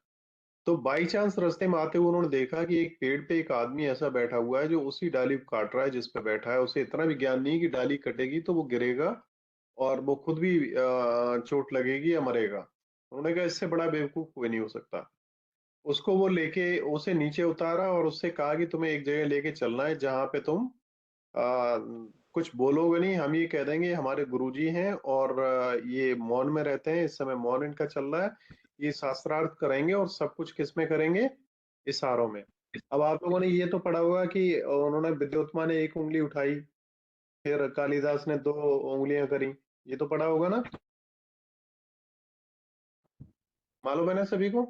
तो बाई चांस रास्ते में आते हुए उन्होंने देखा कि एक पेड़ पे एक आदमी ऐसा बैठा हुआ है जो उसी डाली को काट रहा है जिस पे बैठा है। उसे इतना भी ज्ञान नहीं कि डाली कटेगी तो वो गिरेगा और वो खुद भी चोट लगेगी या मरेगा। उन्होंने कहा इससे बड़ा बेवकूफ कोई नहीं हो सकता। उसको वो लेके उसे नीचे उतारा और उससे कहा कि तुम्हें एक जगह लेके चलना है जहां पे तुम आ, कुछ बोलोगे नहीं, हम ये कह देंगे हमारे गुरुजी हैं और ये मौन में रहते हैं, इस समय मौन इनका चल रहा है। ये शास्त्रार्थ करेंगे और सब कुछ किस में करेंगे, इशारों में। अब आप लोगों ने ये तो पढ़ा होगा कि उन्होंने, विद्योत्मा ने एक उंगली उठाई, फिर कालिदास ने दो उंगलियां करी। ये तो पढ़ा होगा ना, मालूम है ना सभी को।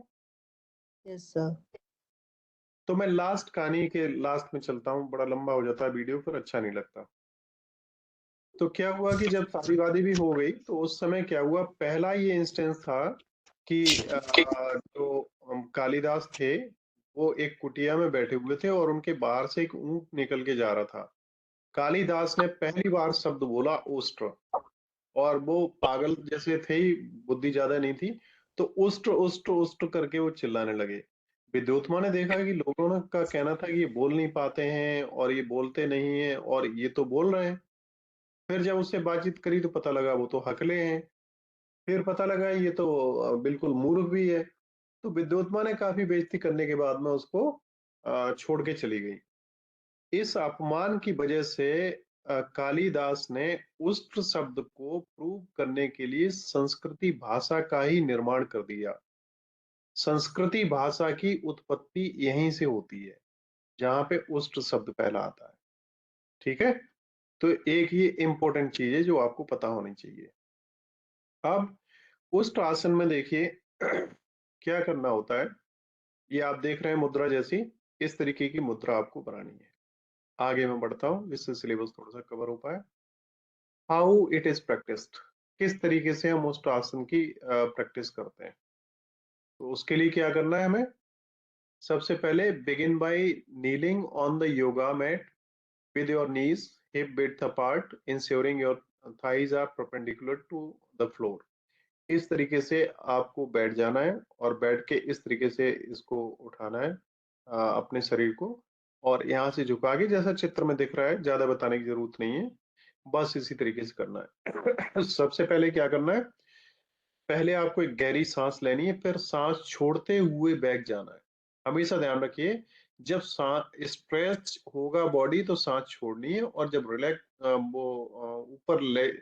Yes sir. तो मैं लास्ट कहानी के लास्ट में चलता हूँ, बड़ा लंबा हो जाता है वीडियो, फिर अच्छा नहीं लगता। तो क्या हुआ कि जब शादी वादी भी हो गई तो उस समय क्या हुआ, पहला ये इंस्टेंस था कि जो कालिदास थे वो एक कुटिया में बैठे हुए थे और उनके बाहर से एक ऊंट निकल के जा रहा था। कालिदास ने पहली बार शब्द बोला उष्ट्र, और वो पागल जैसे थे ही, बुद्धि ज्यादा नहीं थी। तो उष्ट्र उष्ट्र उष्ट्र करके वो चिल्लाने लगे। विद्योत्मा ने देखा कि लोगों ने का कहना था कि ये बोल नहीं पाते हैं और ये बोलते नहीं है, और ये तो बोल रहे हैं। फिर जब उससे बातचीत करी तो पता लगा वो तो हकले हैं। फिर पता लगा ये तो बिल्कुल मूर्ख भी है। तो विद्योत्मा ने काफी बेइज्जती करने के बाद में उसको छोड़ के चली गई। इस अपमान की वजह से कालिदास ने उष्ट्र शब्द को प्रूव करने के लिए संस्कृति भाषा का ही निर्माण कर दिया। संस्कृति भाषा की उत्पत्ति यहीं से होती है, जहां पे उष्ट्र शब्द पहला आता है। ठीक है। तो एक ये इंपॉर्टेंट चीज है जो आपको पता होनी चाहिए। अब उस आसन में देखिए क्या करना होता है। ये आप देख रहे हैं मुद्रा जैसी, इस तरीके की मुद्रा आपको बनानी है। आगे मैं बढ़ता हूँ जिससे सिलेबस थोड़ा सा कवर हो पाए। हाउ इट इज प्रैक्टिस्ड, किस तरीके से हम उस आसन की प्रैक्टिस करते हैं। तो उसके लिए क्या करना है हमें, सबसे पहले begin by kneeling on the yoga mat with your knees hip width apart, ensuring your thighs are perpendicular to the floor। इस तरीके से आपको बैठ जाना है और बैठ के इस तरीके से इसको उठाना है, अपने शरीर को, और यहाँ से झुका के, जैसा चित्र में दिख रहा है, ज्यादा बताने की जरूरत नहीं है, बस इसी तरीके से करना है। सबसे पहले क्या करना है, पहले आपको एक गहरी सांस लेनी है, फिर सांस छोड़ते हुए बैठ जाना है। हमेशा ध्यान रखिए जब स्ट्रेच होगा बॉडी तो सांस छोड़नी है, और जब रिलैक्स वो ऊपर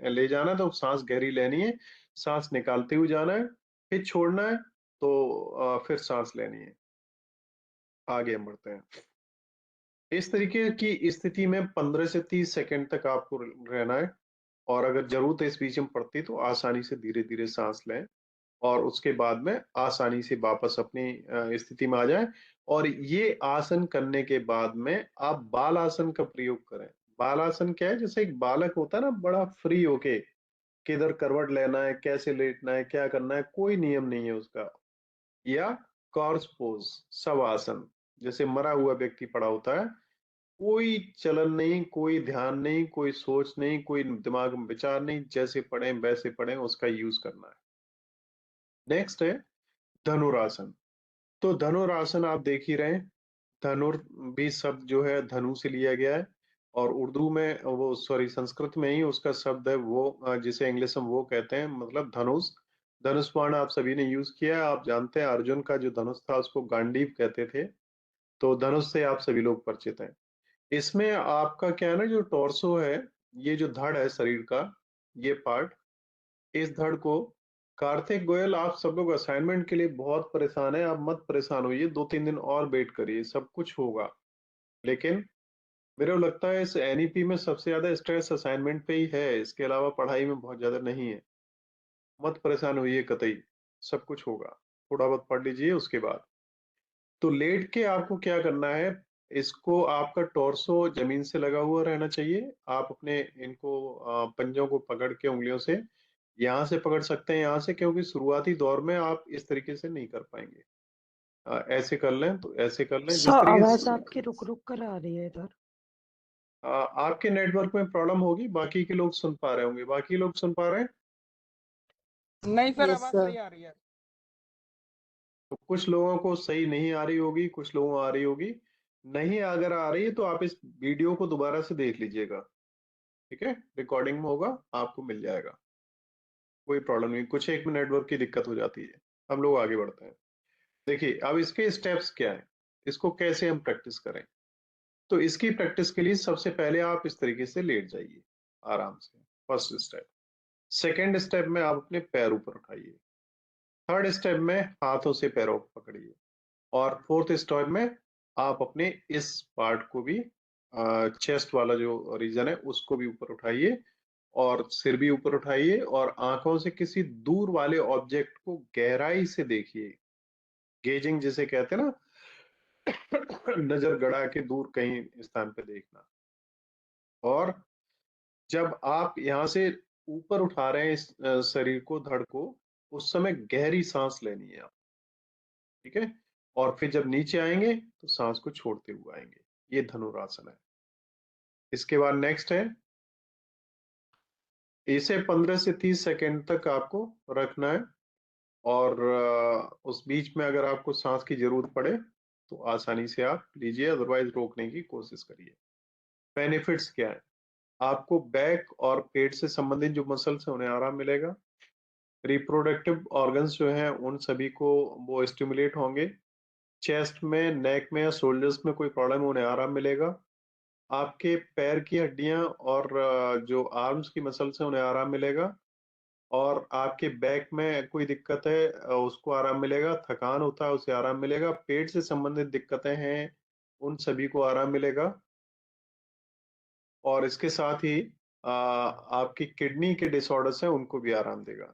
ले जाना है तो सांस गहरी लेनी है, सांस निकालते हुए जाना है, फिर छोड़ना है, तो फिर सांस लेनी है। आगे हम बढ़ते हैं। इस तरीके की स्थिति में 15 से 30 सेकंड तक आपको रहना है, और अगर जरूरत है इस बीच में पड़ती तो आसानी से धीरे धीरे सांस लें, और उसके बाद में आसानी से वापस अपनी स्थिति में आ जाएं। और ये आसन करने के बाद में आप बाल आसन का प्रयोग करें। बाल आसन क्या है? जैसे एक बालक होता है ना, बड़ा फ्री होके किधर करवट लेना है, कैसे लेटना है, क्या करना है, कोई नियम नहीं है उसका। या कॉर्स पोज, सब आसन, जैसे मरा हुआ व्यक्ति पड़ा होता है, कोई चलन नहीं, कोई ध्यान नहीं, कोई सोच नहीं, कोई दिमाग में विचार नहीं, जैसे पढ़े वैसे पढ़े, उसका यूज करना है। नेक्स्ट है धनुरासन। तो धनुरासन आप देख ही रहे हैं, धनुर भी शब्द जो है धनु से लिया गया है, और उर्दू में वो, सॉरी, संस्कृत में ही उसका शब्द है वो, जिसे इंग्लिश में वो कहते हैं, मतलब धनुष। धनुष बाण आप सभी ने यूज किया है। आप जानते हैं अर्जुन का जो धनुष था उसको गांडीव कहते थे। तो धनुष से आप सभी लोग परिचित हैं। इसमें आपका क्या है ना, जो टॉर्सो है, ये जो धड़ है शरीर का, ये पार्ट, इस धड़ को, कार्तिक गोयल, आप सब लोग असाइनमेंट के लिए बहुत परेशान है, आप मत परेशान होइए, 2-3 दिन और वेट करिए, सब कुछ होगा। लेकिन मेरे को लगता है इस एनईपी में सबसे ज्यादा स्ट्रेस असाइनमेंट पे ही है, इसके अलावा पढ़ाई में बहुत ज्यादा नहीं है। मत परेशान होइए कतई, सब कुछ होगा। थोड़ा बहुत पढ़ लीजिए उसके बाद। तो लेट के आपको क्या करना है, इसको, आपका टॉर्सो जमीन से लगा हुआ रहना चाहिए। आप अपने इनको पंजों को पकड़ के उंगलियों से, यहाँ से पकड़ सकते हैं, यहाँ से, क्योंकि शुरुआती दौर में आप इस तरीके से नहीं कर पाएंगे। ऐसे कर लें तो ऐसे कर लें, जिस सर तरीके आवाज से। आपकी रुक रुक कर आ रही है इधर। आपके नेटवर्क में प्रॉब्लम होगी, बाकी के लोग सुन पा रहे होंगे। बाकी लोग सुन पा रहे हैं? नहीं सर, Yes, आवाज sir. सही आ रही है। तो कुछ लोगों को सही नहीं आ रही होगी, कुछ लोगों को आ रही होगी। नहीं अगर आ रही है तो आप इस वीडियो को दोबारा से देख लीजिएगा, ठीक है? रिकॉर्डिंग में होगा, आपको मिल जाएगा, कोई प्रॉब्लम नहीं। कुछ एक में नेटवर्क की दिक्कत हो जाती है। हम लोग आगे बढ़ते हैं। देखिए अब इसके स्टेप्स क्या है, इसको कैसे हम प्रैक्टिस करें। तो इसकी प्रैक्टिस के लिए सबसे पहले आप इस तरीके से लेट जाइए आराम से, फर्स्ट स्टेप। सेकेंड स्टेप में आप अपने पैर ऊपर उठाइए। थर्ड स्टेप में हाथों से पैरों को पकड़िए। और फोर्थ स्टेप में आप अपने इस पार्ट को भी, चेस्ट वाला जो रीजन है उसको भी ऊपर उठाइए, और सिर भी ऊपर उठाइए, और आंखों से किसी दूर वाले ऑब्जेक्ट को गहराई से देखिए। गेजिंग जिसे कहते हैं ना, नजर गड़ा के दूर कहीं स्थान पे देखना। और जब आप यहाँ से ऊपर उठा रहे हैं इस शरीर को, धड़ को, उस समय गहरी सांस लेनी है आप, ठीक है? और फिर जब नीचे आएंगे तो सांस को छोड़ते हुए आएंगे। ये धनुरासन है। इसके बाद नेक्स्ट है, इसे 15 से 30 सेकंड तक आपको रखना है, और उस बीच में अगर आपको सांस की जरूरत पड़े तो आसानी से आप लीजिए, अदरवाइज रोकने की कोशिश करिए। बेनिफिट्स क्या है? आपको बैक और पेट से संबंधित जो मसल्स हैं उन्हें आराम मिलेगा। रिप्रोडक्टिव ऑर्गन्स जो हैं उन सभी को वो स्टिमुलेट होंगे। चेस्ट में, नेक में या शोल्डर्स में कोई प्रॉब्लम है उन्हें आराम मिलेगा। आपके पैर की हड्डियां और जो आर्म्स की मसल्स हैं उन्हें आराम मिलेगा। और आपके बैक में कोई दिक्कत है उसको आराम मिलेगा। थकान होता है उसे आराम मिलेगा। पेट से संबंधित दिक्कतें हैं उन सभी को आराम मिलेगा। और इसके साथ ही आपकी किडनी के डिसऑर्डर्स हैं उनको भी आराम देगा।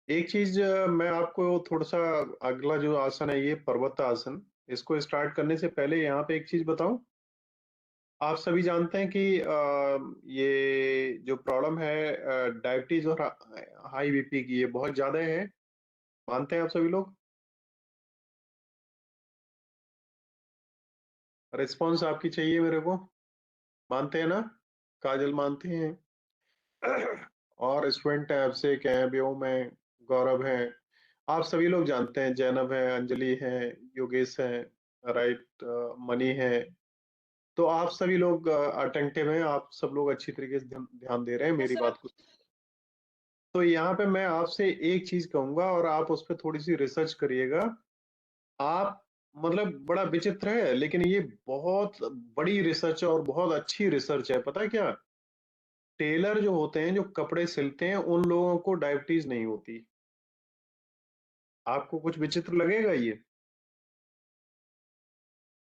एक चीज मैं आपको थोड़ा सा, अगला जो आसन है ये पर्वत आसन, इसको स्टार्ट करने से पहले यहाँ पे एक चीज बताऊं। आप सभी जानते हैं कि ये जो प्रॉब्लम है डायबिटीज और हाई बीपी की, ये बहुत ज्यादा है, मानते हैं आप सभी लोग? रिस्पॉन्स आपकी चाहिए मेरे को, मानते हैं ना? काजल मानते हैं? और स्टूडेंट है आपसे, क्या है, व्योम है, गौरव है, आप सभी लोग जानते हैं, जैनब है, अंजलि है, योगेश है, राइट, मनी है। तो आप सभी लोग अटेंटिव हैं, आप सब लोग अच्छी तरीके से ध्यान दे रहे हैं मेरी बात को। तो यहाँ पे मैं आपसे एक चीज कहूंगा और आप उस पर थोड़ी सी रिसर्च करिएगा। आप मतलब बड़ा विचित्र है, लेकिन ये बहुत बड़ी रिसर्च है और बहुत अच्छी रिसर्च है। पता है क्या, टेलर जो होते हैं, जो कपड़े सिलते हैं, उन लोगों को डायबिटीज नहीं होती। आपको कुछ विचित्र लगेगा ये?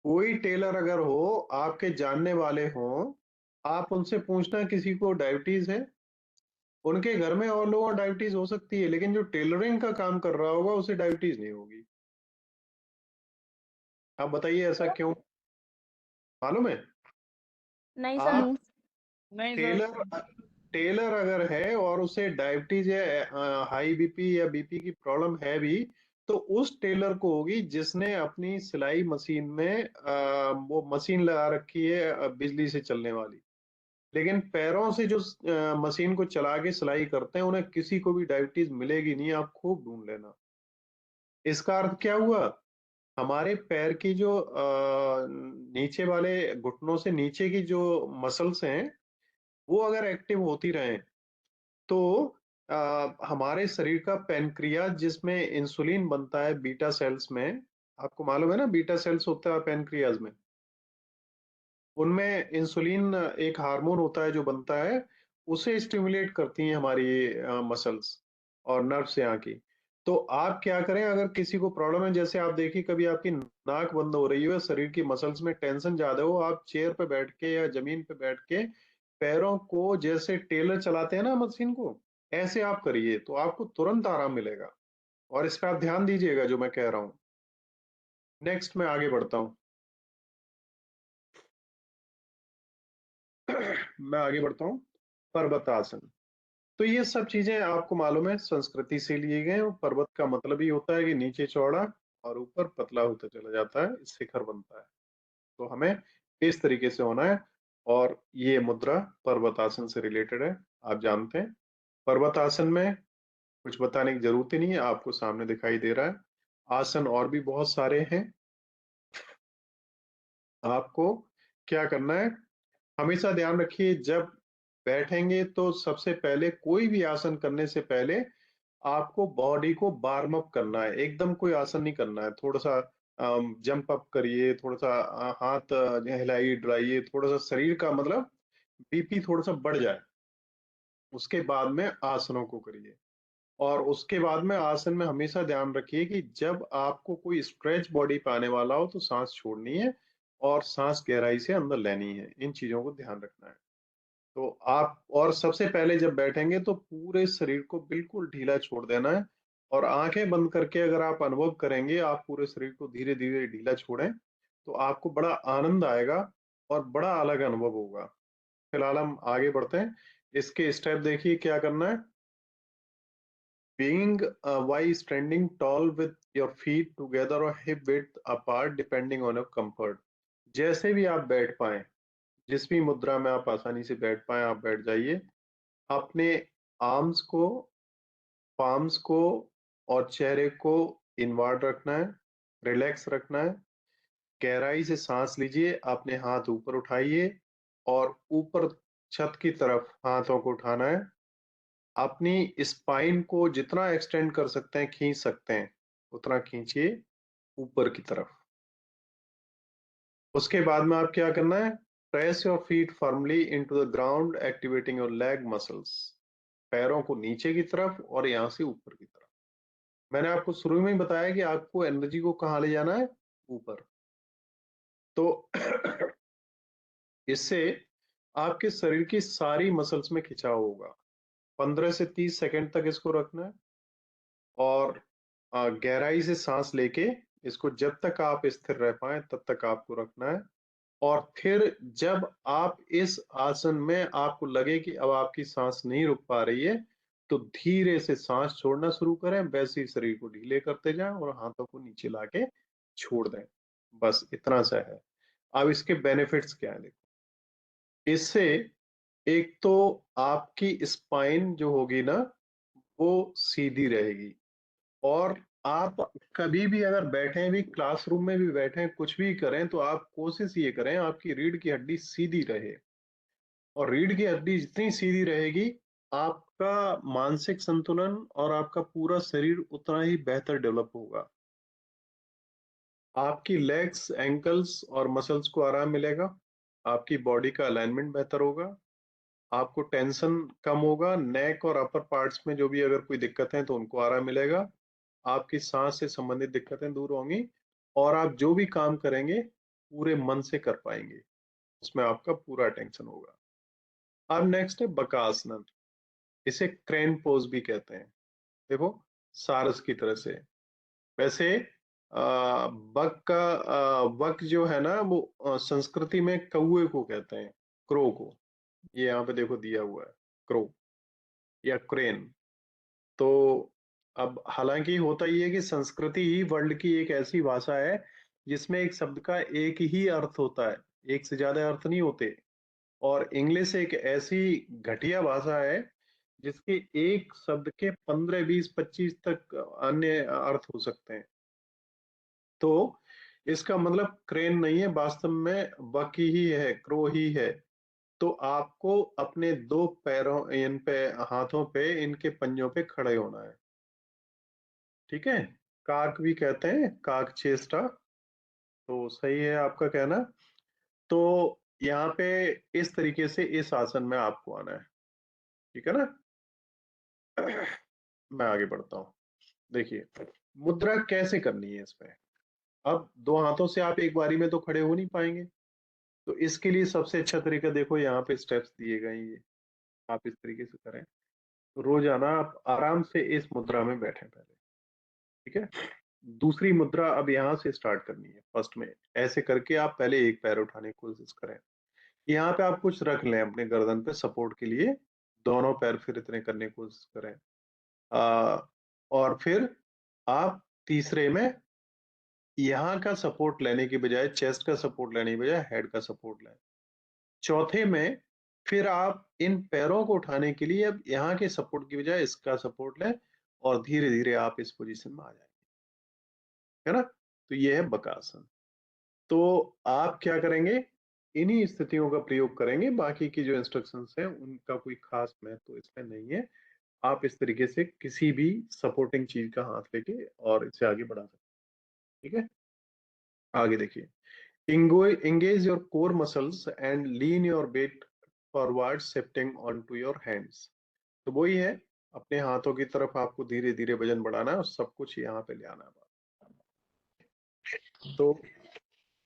कोई टेलर अगर हो, आपके जानने वाले हो, आप उनसे पूछना किसी को डायबिटीज है, उनके घर में और लोगों को डायबिटीज हो सकती है, लेकिन जो टेलरिंग का काम कर रहा होगा उसे डायबिटीज नहीं होगी। आप बताइए ऐसा क्यों? मालूम है? नहीं सर। आप नहीं सर। टेलर टेलर अगर है और उसे डायबिटीज या हाई बीपी या बीपी की प्रॉब्लम है भी, तो उस टेलर को होगी जिसने अपनी सिलाई मशीन में वो मशीन लगा रखी है बिजली से चलने वाली। लेकिन पैरों से जो मशीन को चला के सिलाई करते हैं, उन्हें किसी को भी डायबिटीज मिलेगी नहीं, आप खूब ढूंढ लेना। इसका अर्थ क्या हुआ? हमारे पैर की जो नीचे वाले घुटनों से नीचे की जो मसल्स हैं, वो अगर एक्टिव होती रहें, तो हमारे शरीर का पेनक्रियाज, जिसमें इंसुलिन बनता है बीटा सेल्स में, आपको मालूम है ना, बीटा सेल्स होता है पेनक्रियाज में, उनमें इंसुलिन एक हार्मोन होता है जो बनता है, उसे स्टिमुलेट करती हैं हमारी मसल्स और नर्व्स यहाँ की। तो आप क्या करें, अगर किसी को प्रॉब्लम है, जैसे आप देखिए कभी आपकी नाक बंद हो रही हो, शरीर की मसल्स में टेंशन ज्यादा हो, आप चेयर पे बैठ के या जमीन पे बैठ के पैरों को जैसे टेलर चलाते हैं ना मशीन को, ऐसे आप करिए, तो आपको तुरंत आराम मिलेगा। और इस पे आप ध्यान दीजिएगा जो मैं कह रहा हूँ। नेक्स्ट मैं आगे बढ़ता हूँ। मैं आगे बढ़ता हूँ। पर्वतासन। तो ये सब चीजें आपको मालूम है संस्कृति से लिए गए हैं। और पर्वत का मतलब ही होता है कि नीचे चौड़ा और ऊपर पतला होता चला जाता है, शिखर बनता है। तो हमें इस तरीके से होना है। और ये मुद्रा पर्वतासन से रिलेटेड है, आप जानते हैं। पर्वतासन में कुछ बताने की जरूरत ही नहीं है, आपको सामने दिखाई दे रहा है। आसन और भी बहुत सारे हैं। आपको क्या करना है, हमेशा ध्यान रखिए, जब बैठेंगे तो सबसे पहले, कोई भी आसन करने से पहले आपको बॉडी को वार्म अप करना है। एकदम कोई आसन नहीं करना है, थोड़ा सा जंप अप करिए, थोड़ा सा हाथ हिलाइए डुलाइए, थोड़ा सा शरीर का मतलब बीपी थोड़ा सा बढ़ जाए, उसके बाद में आसनों को करिए। और उसके बाद में आसन में हमेशा ध्यान रखिए कि जब आपको कोई स्ट्रेच बॉडी पे आने वाला हो, तो सांस छोड़नी है और सांस गहराई से अंदर लेनी है। इन चीजों को ध्यान रखना है। तो आप, और सबसे पहले जब बैठेंगे तो पूरे शरीर को बिल्कुल ढीला छोड़ देना है। और आंखें बंद करके अगर आप अनुभव करेंगे, आप पूरे शरीर को धीरे धीरे ढीला छोड़ें, तो आपको बड़ा आनंद आएगा और बड़ा अलग अनुभव होगा। फिलहाल हम आगे बढ़ते हैं। इसके स्टेप देखिए क्या करना है। Being while standing tall with your feet together or hip width apart depending on your comfort। जैसे भी आप बैठ पाए, जिस भी मुद्रा में आप आसानी से बैठ पाए, आप बैठ जाइए। अपने आर्म्स को, पाम्स को और चेहरे को इनवर्ट रखना है, रिलैक्स रखना है। गहराई से सांस लीजिए, अपने हाथ ऊपर उठाइए और ऊपर छत की तरफ हाथों को उठाना है। अपनी स्पाइन को जितना एक्सटेंड कर सकते हैं, खींच सकते हैं, उतना खींचिए ऊपर की तरफ। उसके बाद में आप क्या करना है, press your feet firmly into the ground activating your leg muscles. पैरों को नीचे की तरफ और यहां से ऊपर की तरफ। मैंने आपको शुरू में ही बताया कि आपको एनर्जी को कहाँ ले जाना है, ऊपर। तो इससे आपके शरीर की सारी मसल्स में खिंचाव होगा। 15 से 30 सेकंड तक इसको रखना है। और गहराई से सांस लेके इसको जब तक आप स्थिर रह पाए तब तक आपको रखना है। और फिर जब आप इस आसन में आपको लगे कि अब आपकी सांस नहीं रुक पा रही है, तो धीरे से सांस छोड़ना शुरू करें, वैसे ही शरीर को ढीले करते जाएं और हाथों को नीचे लाके छोड़ दें। बस इतना सा है। अब इसके बेनिफिट्स क्या है, देखो। इससे एक तो आपकी स्पाइन जो होगी ना, वो सीधी रहेगी। और आप कभी भी अगर बैठे भी, क्लासरूम में भी बैठे, कुछ भी करें, तो आप कोशिश ये करें आपकी रीढ़ की हड्डी सीधी रहे। और रीढ़ की हड्डी जितनी सीधी रहेगी, आपका मानसिक संतुलन और आपका पूरा शरीर उतना ही बेहतर डेवलप होगा। आपकी लेग्स, एंकल्स और मसल्स को आराम मिलेगा, आपकी बॉडी का अलाइनमेंट बेहतर होगा, आपको टेंशन कम होगा, नेक और अपर पार्ट्स में जो भी अगर कोई दिक्कत है तो उनको आराम मिलेगा, आपकी सांस से संबंधित दिक्कतें दूर होंगी और आप जो भी काम करेंगे पूरे मन से कर पाएंगे, उसमें आपका पूरा अटेंशन होगा। अब नेक्स्ट है बकासनम, इसे क्रेन पोज भी कहते हैं। देखो सारस की तरह से। वैसे बक जो है ना वो संस्कृति में कौए को कहते हैं, क्रो को। ये यहाँ पे देखो दिया हुआ है, क्रो या क्रेन। तो अब हालांकि होता ये है कि संस्कृति ही वर्ल्ड की एक ऐसी भाषा है जिसमें एक शब्द का एक ही अर्थ होता है, एक से ज्यादा अर्थ नहीं होते। और इंग्लिश एक ऐसी घटिया भाषा है जिसके एक शब्द के 15, 20, 25 तक अन्य अर्थ हो सकते हैं। तो इसका मतलब क्रेन नहीं है, वास्तव में बक ही है, क्रो ही है। तो आपको अपने दो पैरों, इन पे, हाथों पे, इनके पंजों पे खड़े होना है, ठीक है। काक भी कहते हैं, काक चेष्टा, तो सही है आपका कहना। तो यहाँ पे इस तरीके से इस आसन में आपको आना है, ठीक है ना। मैं आगे बढ़ता हूँ। देखिए मुद्रा कैसे करनी है इसमें। अब दो हाथों से आप एक बारी में तो खड़े हो नहीं पाएंगे, तो इसके लिए सबसे अच्छा तरीका देखो यहाँ पे स्टेप्स दिए गए हैं, ये आप इस तरीके से करें। तो रोजाना आप आराम से इस मुद्रा में बैठे पहले, ठीक है। दूसरी मुद्रा अब यहाँ से स्टार्ट करनी है। फर्स्ट में ऐसे करके आप पहले एक पैर उठाने की कोशिश करें। यहाँ पे आप कुछ रख लें अपने गर्दन पे सपोर्ट के लिए, दोनों पैर फिर इतने करने की कोशिश करें। और फिर आप तीसरे में यहाँ का सपोर्ट लेने की बजाय, चेस्ट का सपोर्ट लेने की बजाय हेड का सपोर्ट लें। चौथे में फिर आप इन पैरों को उठाने के लिए अब यहाँ के सपोर्ट की बजाय इसका सपोर्ट लें और धीरे धीरे आप इस पोजीशन में आ जाएंगे, है ना। तो ये है बकासन। तो आप क्या करेंगे, इन्हीं स्थितियों का प्रयोग करेंगे, बाकी की जो इंस्ट्रक्शंस हैं उनका कोई खास महत्व तो इसमें नहीं है। आप इस तरीके से किसी भी सपोर्टिंग चीज का हाथ लेके और इसे आगे बढ़ा सकते हैं, ठीक है। आगे देखिए, engage your core muscles and lean your weight forward, shifting onto your hands। तो वही है, अपने हाथों की तरफ आपको धीरे धीरे वजन बढ़ाना है और सब कुछ यहाँ पे ले आना है। तो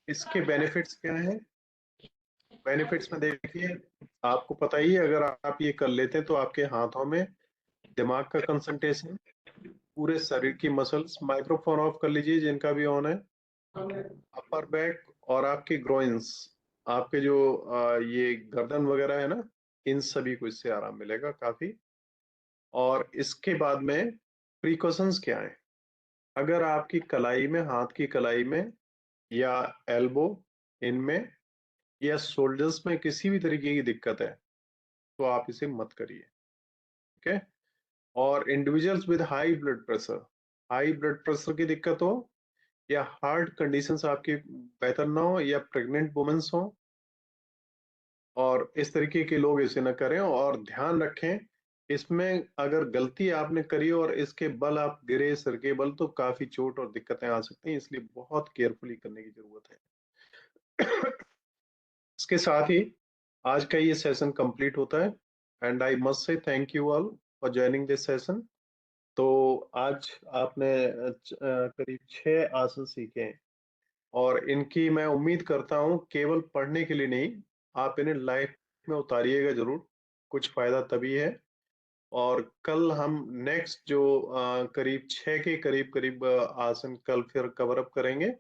इसके बेनिफिट्स क्या है। बेनिफिट्स में देखिए, आपको पता ही है, अगर आप ये कर लेते हैं तो आपके हाथों में दिमाग का कंसंट्रेशन, पूरे शरीर की मसल्स, माइक्रोफोन ऑफ कर लीजिए जिनका भी ऑन है, अपर बैक और आपके ग्रोइंस, आपके जो ये गर्दन वगैरह है ना, इन सभी को इससे आराम मिलेगा काफी। और इसके बाद में प्रिकॉशंस क्या है, अगर आपकी कलाई में, हाथ की कलाई में या एल्बो इनमें या शोल्डर्स में किसी भी तरीके की दिक्कत है तो आप इसे मत करिए, ठीक है। और individuals with high blood pressure की दिक्कत हो या हार्ट कंडीशंस आपकी बेहतर ना हो या प्रेग्नेंट वुमेन्स हो, और इस तरीके के लोग इसे न करें। और ध्यान रखें, इसमें अगर गलती आपने करी और इसके बल आप गिरे, सिर के बल, तो काफी चोट और दिक्कतें आ सकती हैं, इसलिए बहुत केयरफुली करने की जरूरत है। इसके साथ ही आज का ये सेशन कंप्लीट होता है एंड आई मस्ट से thank you all for joining this session. तो आज आपने करीब 6 आसन सीखे हैं और इनकी मैं उम्मीद करता हूँ केवल पढ़ने के लिए नहीं, आप इन्हें लाइफ में उतारिएगा जरूर, कुछ फायदा तभी है। और कल हम नेक्स्ट जो करीब 6 के करीब करीब आसन कल फिर कवर अप करेंगे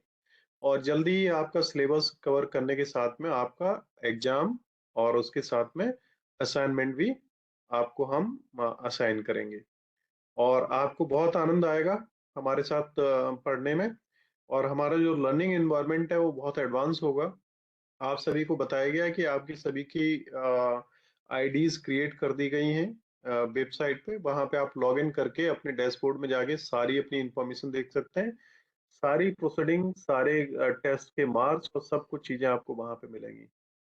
और जल्दी ही आपका सिलेबस कवर करने के साथ में आपका एग्जाम और उसके साथ में असाइनमेंट भी आपको हम असाइन करेंगे और आपको बहुत आनंद आएगा हमारे साथ पढ़ने में। और हमारा जो लर्निंग एनवायरनमेंट है वो बहुत एडवांस होगा। आप सभी को बताया गया कि आपकी सभी की आईडीज क्रिएट कर दी गई हैं वेबसाइट पे, वहां पे आप लॉग इन करके अपने डैशबोर्ड में जाके सारी अपनी इंफॉर्मेशन देख सकते हैं, सारी प्रोसीडिंग, सारे टेस्ट के मार्क्स और सब कुछ चीजें आपको वहां पे मिलेंगी,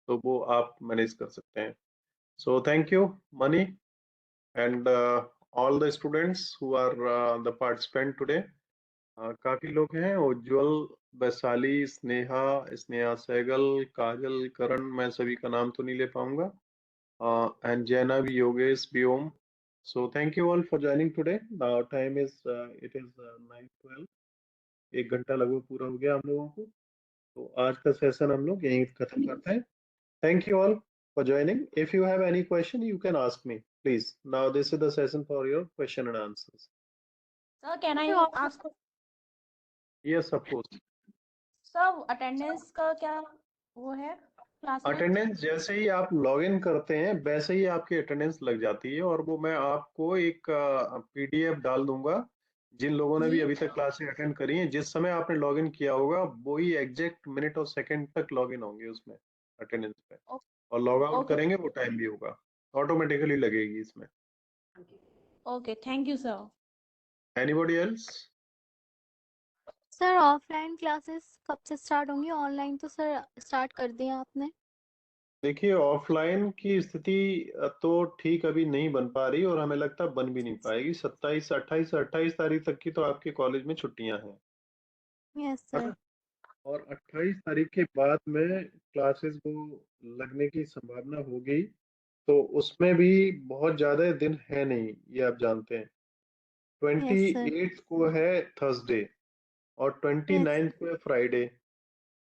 तो वो आप मैनेज कर सकते हैं। सो thank you money and all the students who are the participant today. काफी लोग हैं, उज्जवल, वैशाली, स्नेहा, स्नेहा सहगल, काजल, करण, मैं सभी का नाम तो नहीं ले पाऊंगा, and Jainav, Yogesh, Vyom. So thank you all for joining today. The time is it is 9:12. 1 घंटा लगभग पूरा हो गया हम लोगों को, तो आज का सेशन हम लोग यहीं खत्म करते हैं. Thank you all for joining. If you have any question, you can ask me, please. Now this is the session for your question and answers. Sir, can I ask? Yes, of course. Sir, attendance का क्या वो है class में? Attendance जैसे ही आप log in करते हैं वैसे ही आपकी अटेंडेंस लग जाती है, और वो मैं आपको एक पीडीएफ डाल दूंगा. जिन लोगों ने भी जी। अभी तक क्लासेस अटेंड करी हैं, जिस समय आपने लॉग इन किया होगा वही एग्जैक्ट मिनट और सेकंड तक लॉग इन होंगे उसमें, अटेंडेंस पे. और लॉग आउट ओके करेंगे वो टाइम भी होगा, ऑटोमेटिकली लगेगी इसमें. Okay, thank you sir. Anybody else? Sir offline classes कब से स्टार्ट होंगी? ऑनलाइन तो सर स्टार्ट कर दिया आपने. देखिए, ऑफलाइन की स्थिति तो ठीक अभी नहीं बन पा रही, और हमें लगता है बन भी नहीं पाएगी. 27, 28 तारीख तक की तो आपके कॉलेज में छुट्टियां हैं, यस है सर. ना? और 28 तारीख के बाद में क्लासेस वो लगने की संभावना होगी, तो उसमें भी बहुत ज्यादा दिन है नहीं, ये आप जानते हैं. Yes sir. 28 को है थर्सडे, और 29 को है फ्राइडे.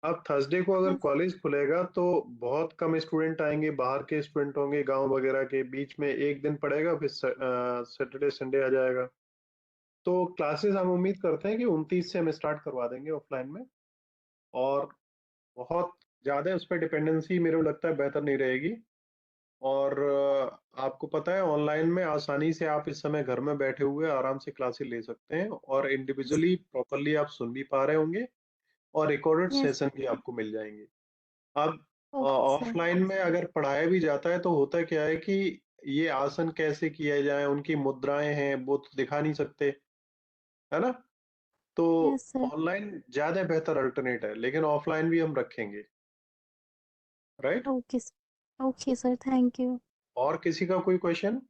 अब थर्सडे को अगर यस. कॉलेज खुलेगा तो बहुत कम स्टूडेंट आएंगे, बाहर के स्टूडेंट होंगे, गांव वगैरह के. बीच में एक दिन पड़ेगा, फिर सैटरडे संडे आ जाएगा. तो क्लासेस हम उम्मीद करते हैं कि 29 से हम स्टार्ट करवा देंगे ऑफलाइन में. और बहुत ज्यादा उस पर डिपेंडेंसी मेरे को लगता है बेहतर नहीं रहेगी. और आपको पता है, ऑनलाइन में आसानी से आप इस समय घर में बैठे हुए आराम से क्लासेस ले सकते हैं, और इंडिविजुअली प्रॉपरली आप सुन भी पा रहे होंगे, और रिकॉर्डेड यस. सेशन भी आपको मिल जाएंगे. अब ओके सर. ऑफलाइन में अगर पढ़ाया भी जाता है तो होता क्या है कि ये आसन कैसे किया जाए, उनकी मुद्राएं हैं वो तो दिखा नहीं सकते, है ना? तो यस सर. ऑनलाइन ज्यादा बेहतर अल्टरनेट है, लेकिन ऑफलाइन भी हम रखेंगे, right? Okay sir. Okay sir, thank you. और किसी का कोई क्वेश्चन?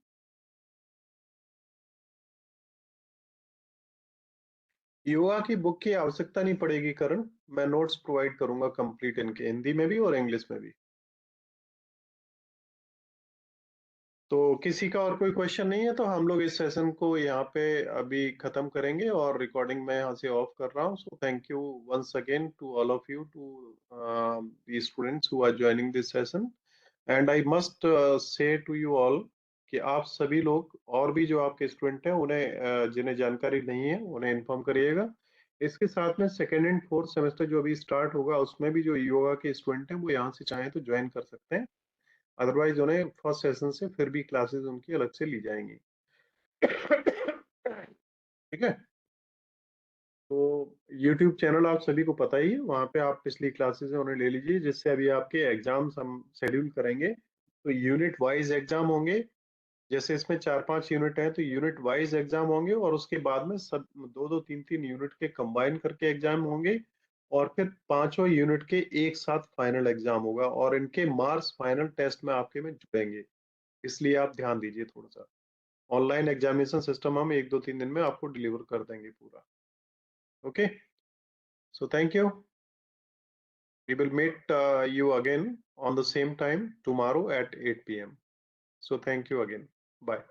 योगा की बुक की आवश्यकता नहीं पड़ेगी करण, मैं नोट्स प्रोवाइड करूंगा कंप्लीट, इनके हिंदी में भी और इंग्लिश में भी. तो किसी का और कोई क्वेश्चन नहीं है तो हम लोग इस सेशन को यहाँ पे अभी खत्म करेंगे, और रिकॉर्डिंग मैं यहाँ से ऑफ कर रहा हूँ. So thank you once again to all of you, to the students who are joining this session. And I must say to you all कि आप सभी लोग, और भी जो आपके स्टूडेंट हैं उन्हें जिन्हें जानकारी नहीं है उन्हें इन्फॉर्म करिएगा. इसके साथ में सेकेंड एंड फोर्थ सेमेस्टर जो अभी स्टार्ट होगा उसमें भी जो योगा के स्टूडेंट हैं वो यहाँ से चाहें तो ज्वाइन कर सकते हैं. अदरवाइज उन्हें फर्स्ट सेशन से फिर भी क्लासेस उनकी अलग से ली जाएंगी. ठीक है? तो YouTube चैनल आप सभी को पता ही है, वहाँ पे आप पिछली क्लासेस उन्हें ले लीजिए, जिससे अभी आपके एग्जाम्स हम शेड्यूल करेंगे. तो यूनिट वाइज एग्जाम होंगे, जैसे इसमें 4-5 यूनिट है तो यूनिट वाइज एग्जाम होंगे, और उसके बाद में सब 2-2, 3-3 यूनिट के कंबाइन करके एग्जाम होंगे, और फिर पांचों यूनिट के एक साथ फाइनल एग्जाम होगा, और इनके मार्क्स फाइनल टेस्ट में आपके में जुड़ेंगे. इसलिए आप ध्यान दीजिए थोड़ा सा. ऑनलाइन एग्जामिनेशन सिस्टम हम 1-2-3 दिन में आपको डिलीवर कर देंगे पूरा. Okay, so thank you. We will meet you again on the same time tomorrow at 8 p.m. So thank you again. Bye.